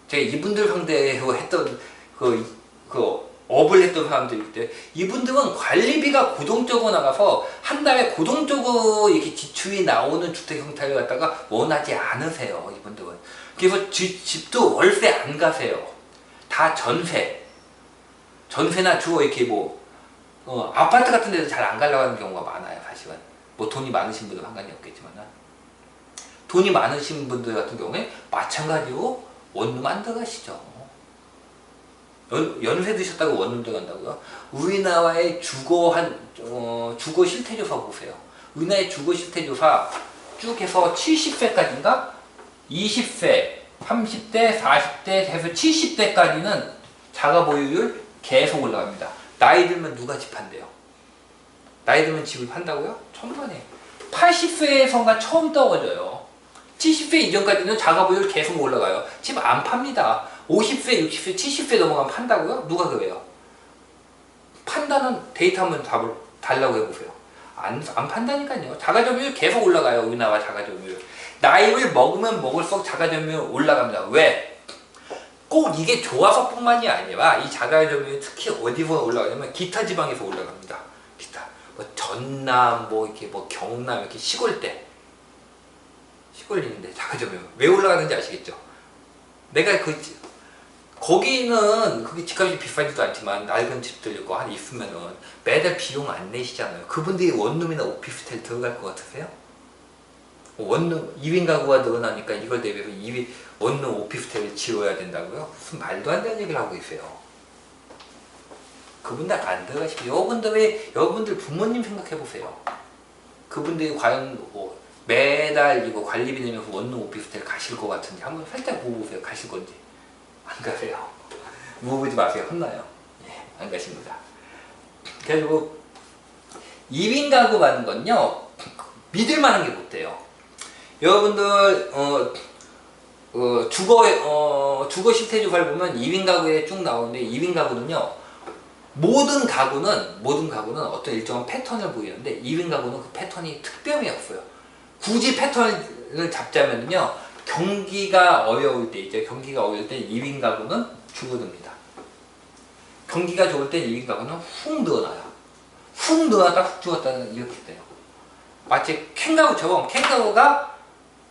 제가 이분들 상대로 했던 업을 했던 사람들일 때, 이분들은 관리비가 고정적으로 나가서 한 달에 고정적으로 이렇게 지출이 나오는 주택 형태를 갖다가 원하지 않으세요. 이분들은. 그래서 집도 월세 안 가세요. 다 전세나 주로 이렇게 아파트 같은 데도 잘 안 가려고 하는 경우가 많아요. 사실은 돈이 많으신 분들은 상관이 없겠지만, 돈이 많으신 분들 같은 경우에 마찬가지로 원룸 안 들어가시죠. 연세 드셨다고 원룸 들어간다고요? 우리나라의 주거 실태조사 보세요. 우리나라의 주거 실태조사 쭉 해서 70세까지인가? 20세, 30대, 40대 해서 70대까지는 자가 보유율 계속 올라갑니다. 나이 들면 누가 집 한대요? 나이 들면 집을 판다고요? 천만에. 80세에선가 처음 떨어져요. 70세 이전까지는 자가보유율 계속 올라가요. 집 안 팝니다. 50세, 60세, 70세 넘어가면 판다고요? 누가 그래요? 판다는 데이터 한번 달라고 해보세요. 안 판다니까요. 자가점유율 계속 올라가요. 우리나라 자가점유율. 나이를 먹으면 먹을수록 자가점유율 올라갑니다. 왜? 꼭 이게 좋아서 뿐만이 아니라 이 자가점유율 특히 어디서 올라가냐면 기타 지방에서 올라갑니다. 기타. 뭐 전남, 뭐 이렇게 뭐 경남 이렇게 시골대. 시골인데 자가점유율 왜 올라가는지 아시겠죠? 내가 거기는 그게 집값이 비싸지도 않지만 낡은 집들 있고 한 있으면은 매달 비용 안 내시잖아요. 그분들이 원룸이나 오피스텔 들어갈 것 같으세요? 원룸 2인 가구가 늘어나니까 이걸 대비해서 원룸 오피스텔을 지어야 된다고요? 무슨 말도 안 되는 얘기를 하고 있어요. 그분들 안 들어가시고 여러분들 부모님 생각해 보세요. 그분들이 과연 뭐 매달 이거 관리비 내면서 원룸 오피스텔 가실 것 같은지 한번 살짝 보고 보세요. 가실 건지. 안 가세요. 물어보지 마세요. 혼나요. 예, 안 가십니다. 그리고 2인 가구 가는 건요, 믿을 만한 게 못 돼요. 여러분들, 주거 실태조사를 보면 2인 가구에 쭉 나오는데, 2인 가구는요, 모든 가구는 어떤 일정한 패턴을 보이는데, 2인 가구는 그 패턴이 특별히 없어요. 굳이 패턴을 잡자면요, 경기가 어려울 때 있죠. 경기가 어려울 때 2인 가구는 줄어듭니다. 경기가 좋을 때 2인 가구는 훅 늘어나요. 훅 늘어났다 훅 줄었다는 이렇게 돼요. 마치 캥거루가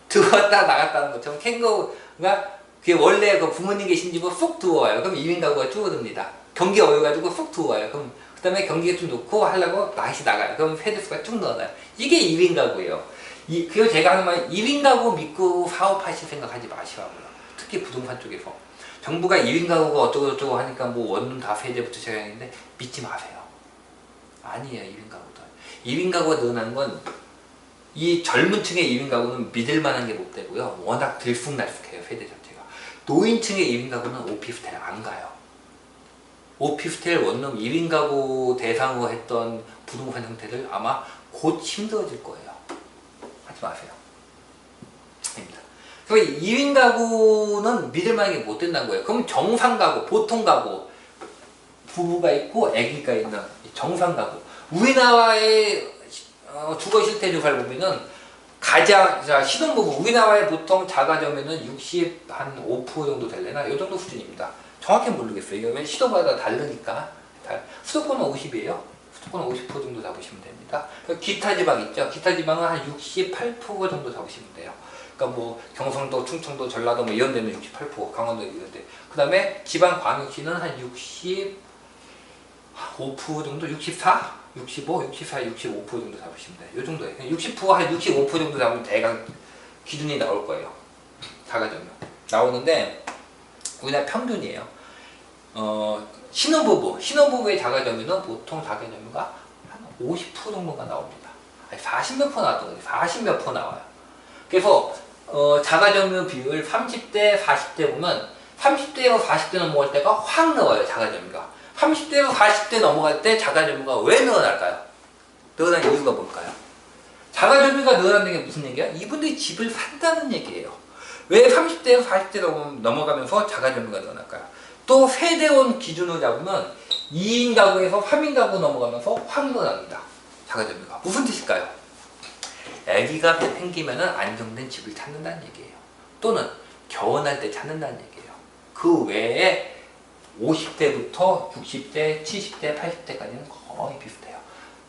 들어왔다 나갔다는 것처럼 캥거루가 그게 원래 그 부모님 계신 집으로 쏙 들어와요. 그럼 2인 가구가 줄어듭니다. 경기 어려가지고 쏙 들어와요. 그럼 그 다음에 경기가 좀 좋고 하려고 다시 나가요. 그럼 세대수가 쭉 늘어나요. 이게 2인 가구예요. 그리고 제가 하는 말 1인 가구 믿고 사업하실 생각하지 마시라고요. 특히 부동산 쪽에서 정부가 1인 가구가 어쩌고 하니까 뭐 원룸 다 세대부터 시작했는데 믿지 마세요. 아니에요. 1인 가구도 1인 가구가 늘어나는 건 이 젊은 층의 1인 가구는 믿을 만한 게 못 되고요. 워낙 들쑥날쑥해요. 세대 자체가. 노인층의 1인 가구는 오피스텔 안 가요. 오피스텔 원룸 1인 가구 대상으로 했던 부동산 형태들 아마 곧 힘들어질 거예요. 하지 마세요. 입니다. 그래서 2인 가구는 믿을 만한 게 못 된다는 거예요. 그럼 정상 가구, 보통 가구, 부부가 있고 아기가 있는 정상 가구. 우리나라의 주거 실태 조사를 보면은 신혼부부, 우리나라의 보통 자가점유는 65% 정도 될래나? 이 정도 수준입니다. 정확히 모르겠어요. 이거 시도마다 다르니까. 수도권은 50이에요. 수도권은 50% 정도 잡으시면 됩니다. 기타 지방 있죠? 기타 지방은 한 68% 정도 잡으시면 돼요. 그러니까 뭐 경상도, 충청도, 전라도 뭐 이런 데는 68%, 강원도 이런 데. 그 다음에 지방 광역시는 한 65% 정도, 64? 65, 64, 65% 정도 잡으시면 돼요. 이 정도예요. 60%한 65% 정도 잡으면 대강 기준이 나올 거예요. 자가점유. 나오는데 우리나라 평균이에요. 신혼부부의 자가점유는 보통 자가점유가 한 50% 정도가 나옵니다. 아니, 40몇 % 나왔던 거지. 40몇 % 나와요. 그래서 자가점유 비율 30대, 40대 보면 30대에서 40대 넘어갈 때가 확 늘어요. 자가점유가. 30대에서 40대 넘어갈 때 자가점유가 왜 늘어날까요? 늘어난 이유가 뭘까요? 자가점유가 늘어나는 게 무슨 얘기야? 이분들이 집을 산다는 얘기예요. 왜 30대에서 40대 넘어가면서 자가점유가 늘어날까요? 또 세대원 기준으로 잡으면 2인 가구에서 3인 가구 넘어가면서 확 늘어납니다. 자가점유가. 무슨 뜻일까요? 아기가 생기면 안정된 집을 찾는다는 얘기예요. 또는 결혼할 때 찾는다는 얘기예요. 그 외에 50대부터 60대, 70대, 80대까지는 거의 비슷해요.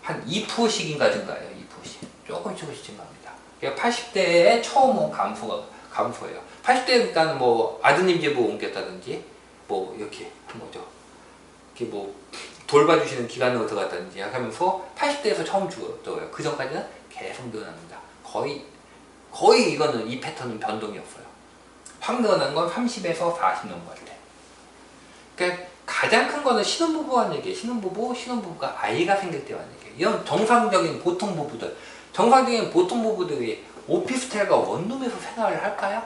한 2%씩인가 증가해요. 2%씩. 조금씩 증가합니다. 80대에 처음 온 감소예요. 80대니까 뭐 아드님 집으로 옮겼다든지 뭐 이렇게 한 거죠. 이렇게 뭐 돌봐주시는 기관으로 들어갔다든지 하면서 80대에서 처음 죽었어요. 그 전까지는 계속 늘어납니다. 거의 이거는 이 패턴은 변동이 없어요. 확 늘어난 건 30에서 40 넘어갈 때. 그러니까 가장 큰 거는 신혼부부 하는 얘기예요. 신혼부부가 아이가 생길 때 하는 얘기예요. 이런 정상적인 보통 부부들이 오피스텔과 원룸에서 생활을 할까요?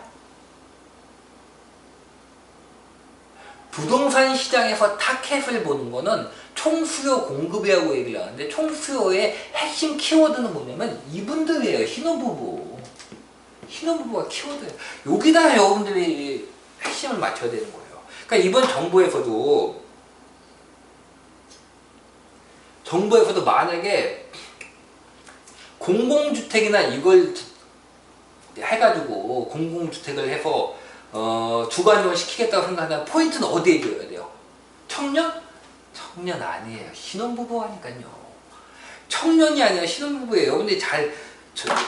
부동산 시장에서 타켓을 보는 거는 총수요 공급이라고 얘기를 하는데 총수요의 핵심 키워드는 뭐냐면 이분들이에요. 신혼부부. 신혼부부가 키워드예요. 여기다 여러분들이 핵심을 맞춰야 되는 거예요. 그러니까 이번 정부에서도 만약에 공공주택이나 이걸 해가지고 공공주택을 해서 주거안정을 시키겠다고 생각하면 포인트는 어디에 줘야 돼요? 청년? 청년 아니에요. 신혼부부 하니까요. 청년이 아니라 신혼부부예요. 근데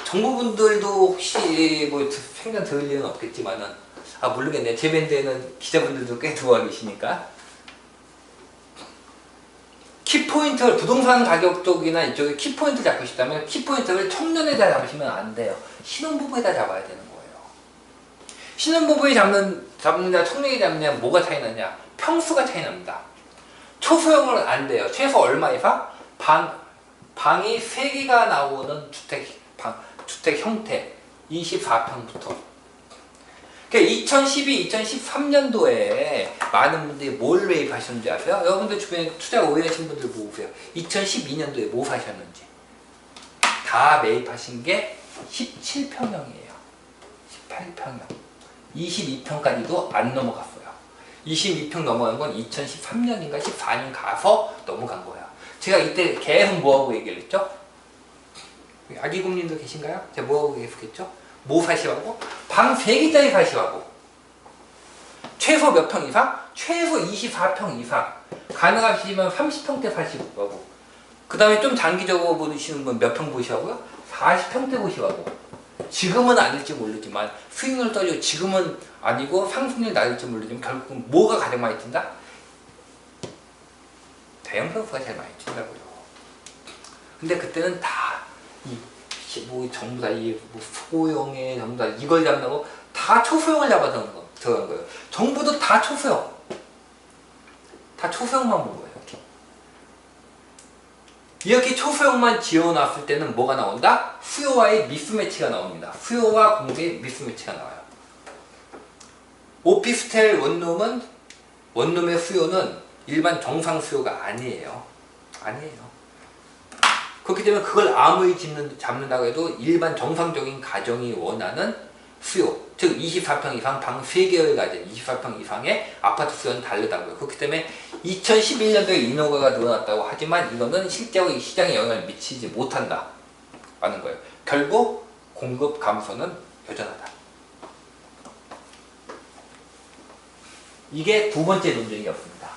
정부분들도 혹시 뭐 생각 들을 일은 없겠지만은 모르겠네. 제 밴드에는 기자분들도 꽤 들어와 계시니까. 키포인트를 부동산 가격 쪽이나 이쪽에 키포인트를 잡고 싶다면 키포인트를 청년에다 잡으시면 안 돼요. 신혼부부에다 잡아야 되는 거예요. 신혼부부에 잡느냐 청년에 잡느냐 뭐가 차이 나냐? 평수가 차이 납니다. 초소형은 안 돼요. 최소 얼마 이상? 방이 3개가 나오는 주택 형태 24평부터. 그러니까 2012, 2013년도에 많은 분들이 뭘 매입하셨는지 아세요? 여러분들 주변에 투자 오래 하신 분들 보세요. 2012년도에 뭐 사셨는지. 다 매입하신 게 17평형이에요. 18평형. 22평까지도 안 넘어갔어요. 22평 넘어간 건 2013년인가 14년 가서 넘어간 거예요. 제가 이때 계속 뭐하고 얘기를 했죠? 아기국민도 계신가요? 제가 뭐하고 계속했죠? 뭐 사시라고? 방 3개짜리 사시라고. 최소 몇 평 이상? 최소 24평 이상. 가능하시면 30평대 사시라고. 그 다음에 좀 장기적으로 보시는 분 몇 평 보시라고요? 40평대 보시라고. 지금은 아닐지 모르지만 수익률 떨어지고 지금은 아니고 상승률이 낮을지 모르지만 결국은 뭐가 가장 많이 뛴다? 대형 평수가 제일 많이 뛴다고요. 근데 그때는 다 전부 다 소형에 전부 다 이걸 잡는다고 다 초소형을 잡아서 들어간 거예요. 정부도 다 초소형. 다 초소형만 본 거예요. 이렇게 초소형만 지어놨을 때는 뭐가 나온다? 수요와의 미스매치가 나옵니다. 수요와 공급의 미스매치가 나와요. 오피스텔 원룸의 수요는 일반 정상 수요가 아니에요. 아니에요. 그렇기 때문에 그걸 아무리 잡는다고 해도 일반 정상적인 가정이 원하는 수요, 즉 24평 이상 방 3개를 가진 24평 이상의 아파트 수요는 다르다고요. 그렇기 때문에 2011년도에 인허가가 늘어났다고 하지만 이거는 실제로 이 시장에 영향을 미치지 못한다 라는 거예요. 결국 공급 감소는 여전하다. 이게 두 번째 논쟁이었습니다.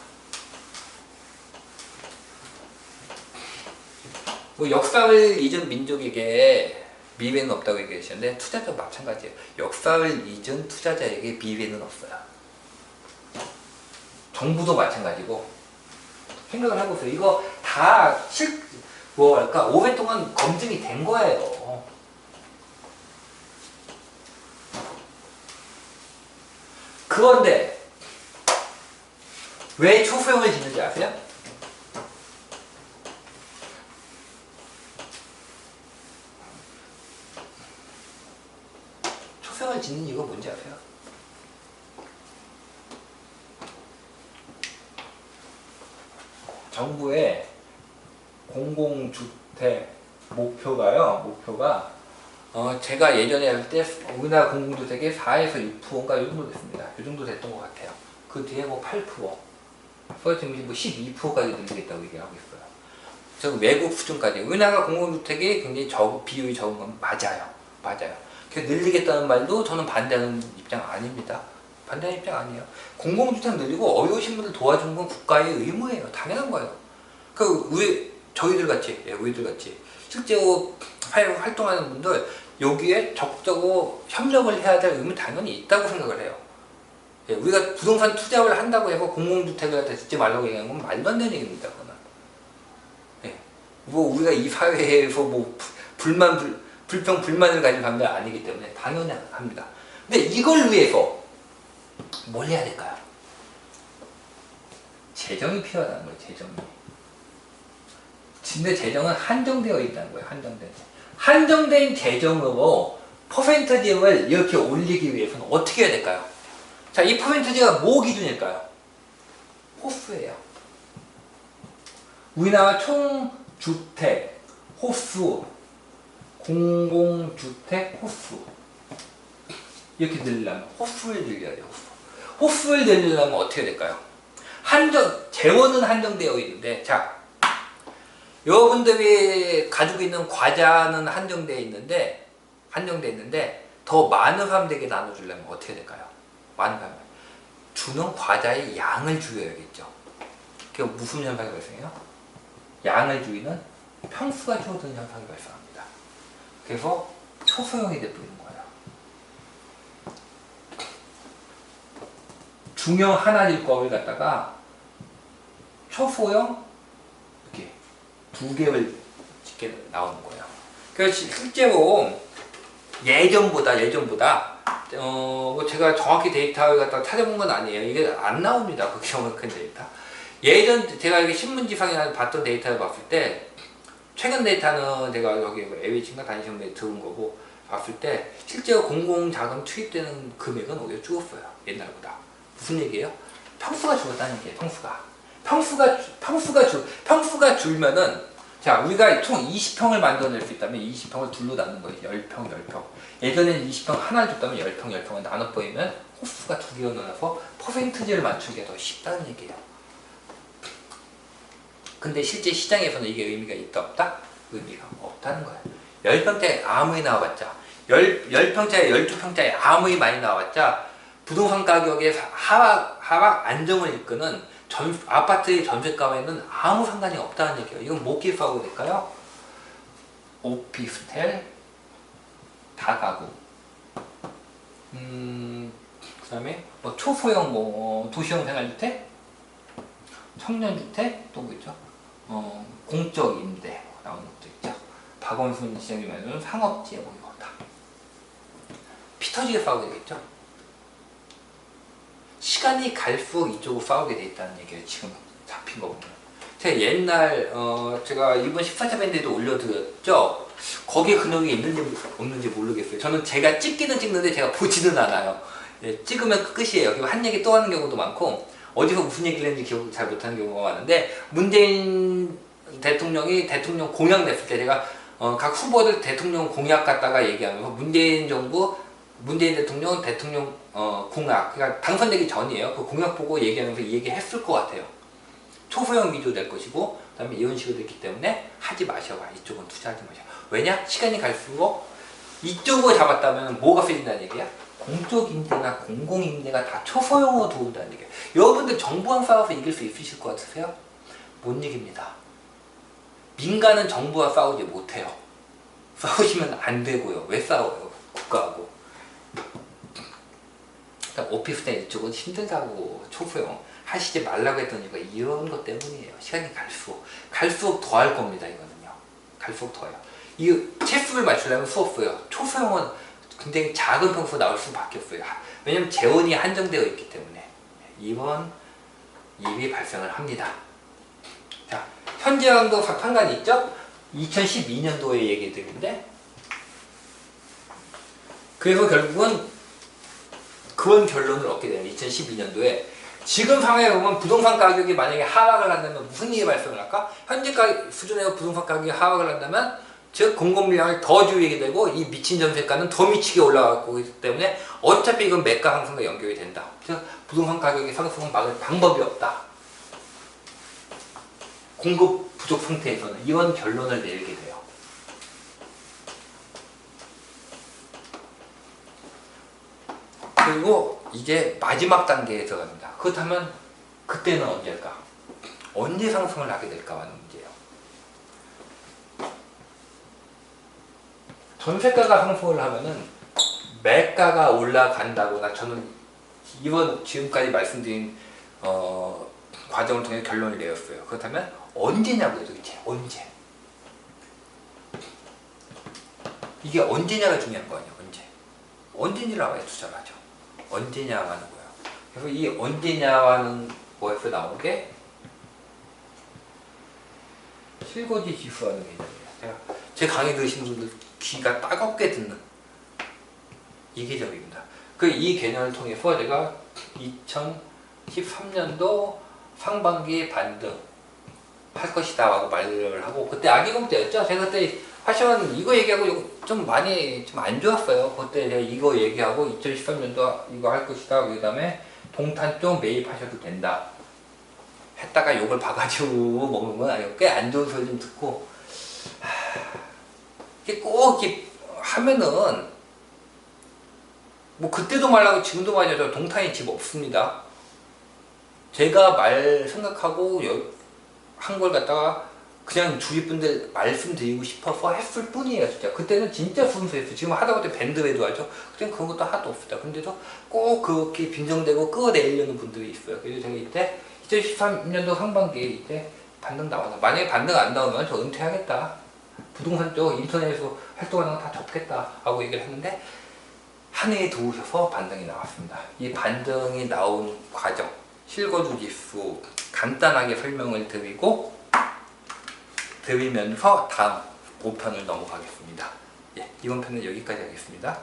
뭐 역사를 잊은 민족에게 미래는 없다고 얘기하셨는데 투자자도 마찬가지예요. 역사를 잊은 투자자에게 미래는 없어요. 정부도 마찬가지고. 생각을 해보세요. 이거 다 뭐랄까 5회 동안 검증이 된 거예요. 그런데 왜 초소형을 짓는지 아세요? 초소형을 짓는 이유가 뭔지 아세요? 정부의 공공주택 목표가 제가 예전에 할 때 우리나라 공공주택의 4에서 6%인가 이 정도 됐습니다. 이 정도 됐던 것 같아요. 그 뒤에 뭐 8%, 지금 뭐 12%까지 늘리겠다고 얘기하고 있어요. 저 외국 수준까지. 우리나라 공공주택이 굉장히 비율이 적은 건 맞아요. 그래서 늘리겠다는 말도 저는 반대하는 입장 아닙니다. 반대하는 입장 아니에요. 공공주택 늘리고 어려우신 분들 도와주는 건 국가의 의무예요. 당연한 거예요. 저희들 같이 실제로 활동하는 분들 여기에 적극적으로 협력을 해야 될 의무 당연히 있다고 생각을 해요. 우리가 부동산 투자를 한다고 해서 공공주택을 짓지 말라고 얘기하는 건 말도 안 되는 얘기입니다. 그거는. 뭐 우리가 이 사회에서 뭐 불평불만을 가진 사람들 아니기 때문에 당연히 합니다. 근데 이걸 위해서 뭘 해야 될까요? 재정이 필요하다는 거예요. 근데 재정은 한정되어 있다는 거예요. 한정된 재정으로 퍼센트지를 이렇게 올리기 위해서는 어떻게 해야 될까요? 자, 이 퍼센트지가 뭐 기준일까요? 호수예요. 우리나라 총 주택, 호수, 공공주택, 호수. 이렇게 늘리려면 호수를 늘려야 돼요. 호수를 늘리려면 어떻게 될까요? 재원은 한정되어 있는데, 자, 여러분들이 가지고 있는 과자는 한정되어 있는데, 더 많은 사람들에게 나눠주려면 어떻게 될까요? 많은 사람. 주는 과자의 양을 줄여야겠죠. 그게 무슨 현상이 발생해요? 양을 줄이는 평수가 줄어드는 현상이 발생합니다. 그래서 초소형이 돼버리는 거예요. 중형 하나일 거를 갖다가 초소형 이렇게 두 개를 짓게 나오는 거예요. 그래서 실제로 예전보다 뭐 제가 정확히 데이터를 갖다가 찾아본 건 아니에요. 이게 안 나옵니다. 그 정확한 데이터. 예전 제가 이렇게 신문지상에 봤던 데이터를 봤을 때, 최근 데이터는 제가 여기 LH인가 다니시는 분이 들은 거고 봤을 때 실제로 공공자금 투입되는 금액은 오히려 줄었어요. 옛날보다. 무슨 얘기예요? 평수가 줄었다는 얘기예요. 평수가 줄면은, 자, 우리가 총 20평을 만들어낼 수 있다면 20평을 둘로 나눈 거예요. 10평, 10평. 예전에는 20평 하나를 줬다면 10평, 10평을 나눠버리면 호수가 두 개가 늘어나서 퍼센트지를 맞추기가 더 쉽다는 얘기예요. 근데 실제 시장에서는 이게 의미가 있다 없다? 의미가 없다는 거예요. 10평짜리 아무리 나와봤자, 10평짜리, 12평짜리 아무리 많이 나와봤자 부동산 가격의 하락 안정을 이끄는 아파트의 전세가에는 아무 상관이 없다는 얘기예요. 이건 뭐 기술하고 될까요? 오피스텔, 다가구, 그 다음에 뭐 초소형 도시형 생활주택, 청년주택, 또 뭐 있죠? 공적 임대 나오는 것도 있죠. 박원순 시장이 말하는 상업지에 뭐 이거 다 피터지게 싸우게 되겠죠. 시간이 갈수록 이쪽으로 싸우게 돼 있다는 얘기예요. 지금 잡힌 거 보면. 제가 옛날 제가 이번 14차 밴드에도 올려드렸죠. 거기에 근육이 있는지 없는지 모르겠어요. 저는 제가 찍기는 찍는데 제가 보지는 않아요. 예, 찍으면 끝이에요. 그리고 한 얘기 또 하는 경우도 많고, 어디서 무슨 얘기를 했는지 기억 잘 못하는 경우가 많은데, 문재인 대통령이 대통령 공약 냈을 때 제가 각 후보들 대통령 공약 갖다가 얘기하면서 문재인 대통령 공약, 그러니까 당선되기 전이에요. 그 공약 보고 얘기하면서 이 얘기 했을 것 같아요. 초소형 위주로 될 것이고, 그 다음에 이런 식으로 됐기 때문에 하지 마셔봐. 이쪽은 투자하지 마셔. 왜냐? 시간이 갈수록 이쪽으로 잡았다면 뭐가 세진다는 얘기야? 공적 임대나 공공 임대가 다 초소형으로 들어온다는 얘기예요. 여러분들 정부랑 싸워서 이길 수 있으실 것 같으세요? 못 이깁니다. 민간은 정부와 싸우지 못해요. 싸우시면 안 되고요. 왜 싸워요? 국가하고. 그러니까 오피스텔 이쪽은 힘들다고 초소형 하시지 말라고 했던 이유가 이런 것 때문이에요. 시간이 갈수록 더 할 겁니다. 이거는요. 갈수록 더해요. 이 채수를 맞추려면 수없어요. 초소형은 굉장히 작은 평수 나올 수밖에 없어요. 왜냐면 재원이 한정되어 있기 때문에 이번 일이 발생을 합니다. 자, 현재랑도 상관이 있죠? 2012년도의 얘기들인데, 그래서 결국은 그런 결론을 얻게 돼요. 2012년도에 지금 상황에 보면 부동산 가격이 만약에 하락을 한다면 무슨 일이 발생을 할까? 현재 수준의 부동산 가격이 하락을 한다면, 즉 공급 물량을 더 줄이게 되고 이 미친 전세가는 더 미치게 올라가고 있기 때문에 어차피 이건 매가 상승과 연결이 된다. 즉 부동산 가격의 상승은 막을 방법이 없다. 공급 부족 상태에서는 이런 결론을 내리게 돼요. 그리고 이제 마지막 단계에 들어갑니다. 그렇다면 그때는 언제일까? 언제 상승을 하게 될까 하는 문제예요. 전세가가 상승을 하면은 매가가 올라간다거나, 저는 이번 지금까지 말씀드린 과정을 통해 결론을 내렸어요. 그렇다면 언제냐고요, 도대체. 언제? 이게 언제냐가 중요한 거 아니에요. 언제냐라고 해 투자를 하죠. 언제냐 하는 거예요. 그래서 이 언제냐하는 거에서 나온 게 실거지 지수라는 개념이에요. 제 강의 들으시는 분들 귀가 따갑게 듣는 이 개념입니다. 이 개념을 통해서 제가 2013년도 상반기 반등 할 것이다 라고 말을 하고, 그때 아기공 때였죠. 제가 그때 패션 이거 얘기하고 좀 많이 좀 안 좋았어요. 그때 제가 이거 얘기하고 2013년도 이거 할 것이다, 그 다음에 동탄 쪽 매입하셔도 된다 했다가 욕을 봐가지고 먹는 건 아니고 꽤 안 좋은 소리 좀 듣고, 이게 꼭 이렇게 하면은 뭐 그때도 말하고 지금도 말이죠. 저 동탄에 집 없습니다. 제가 말 생각하고 한 걸 갖다가 그냥 주위 분들 말씀드리고 싶어서 했을 뿐이에요. 진짜 그때는 진짜 순수했어요. 지금 하다 보니 밴드웨도 하죠. 그땐 그런 것도 하나도 없었다. 근데도 꼭 그렇게 빈정대고 끌어내리려는 분들이 있어요. 그래서 제가 이때 2013년도 상반기에 이때 반등 나와서, 만약에 반등 안 나오면 저 은퇴하겠다, 부동산 쪽 인터넷에서 활동하는 거 다 접겠다 하고 얘기를 했는데, 한 해에 들어오셔서 반등이 나왔습니다. 이 반등이 나온 과정, 실거주 지수 간단하게 설명을 드리면서 다음 5편을 넘어가겠습니다. 예, 이번 편은 여기까지 하겠습니다.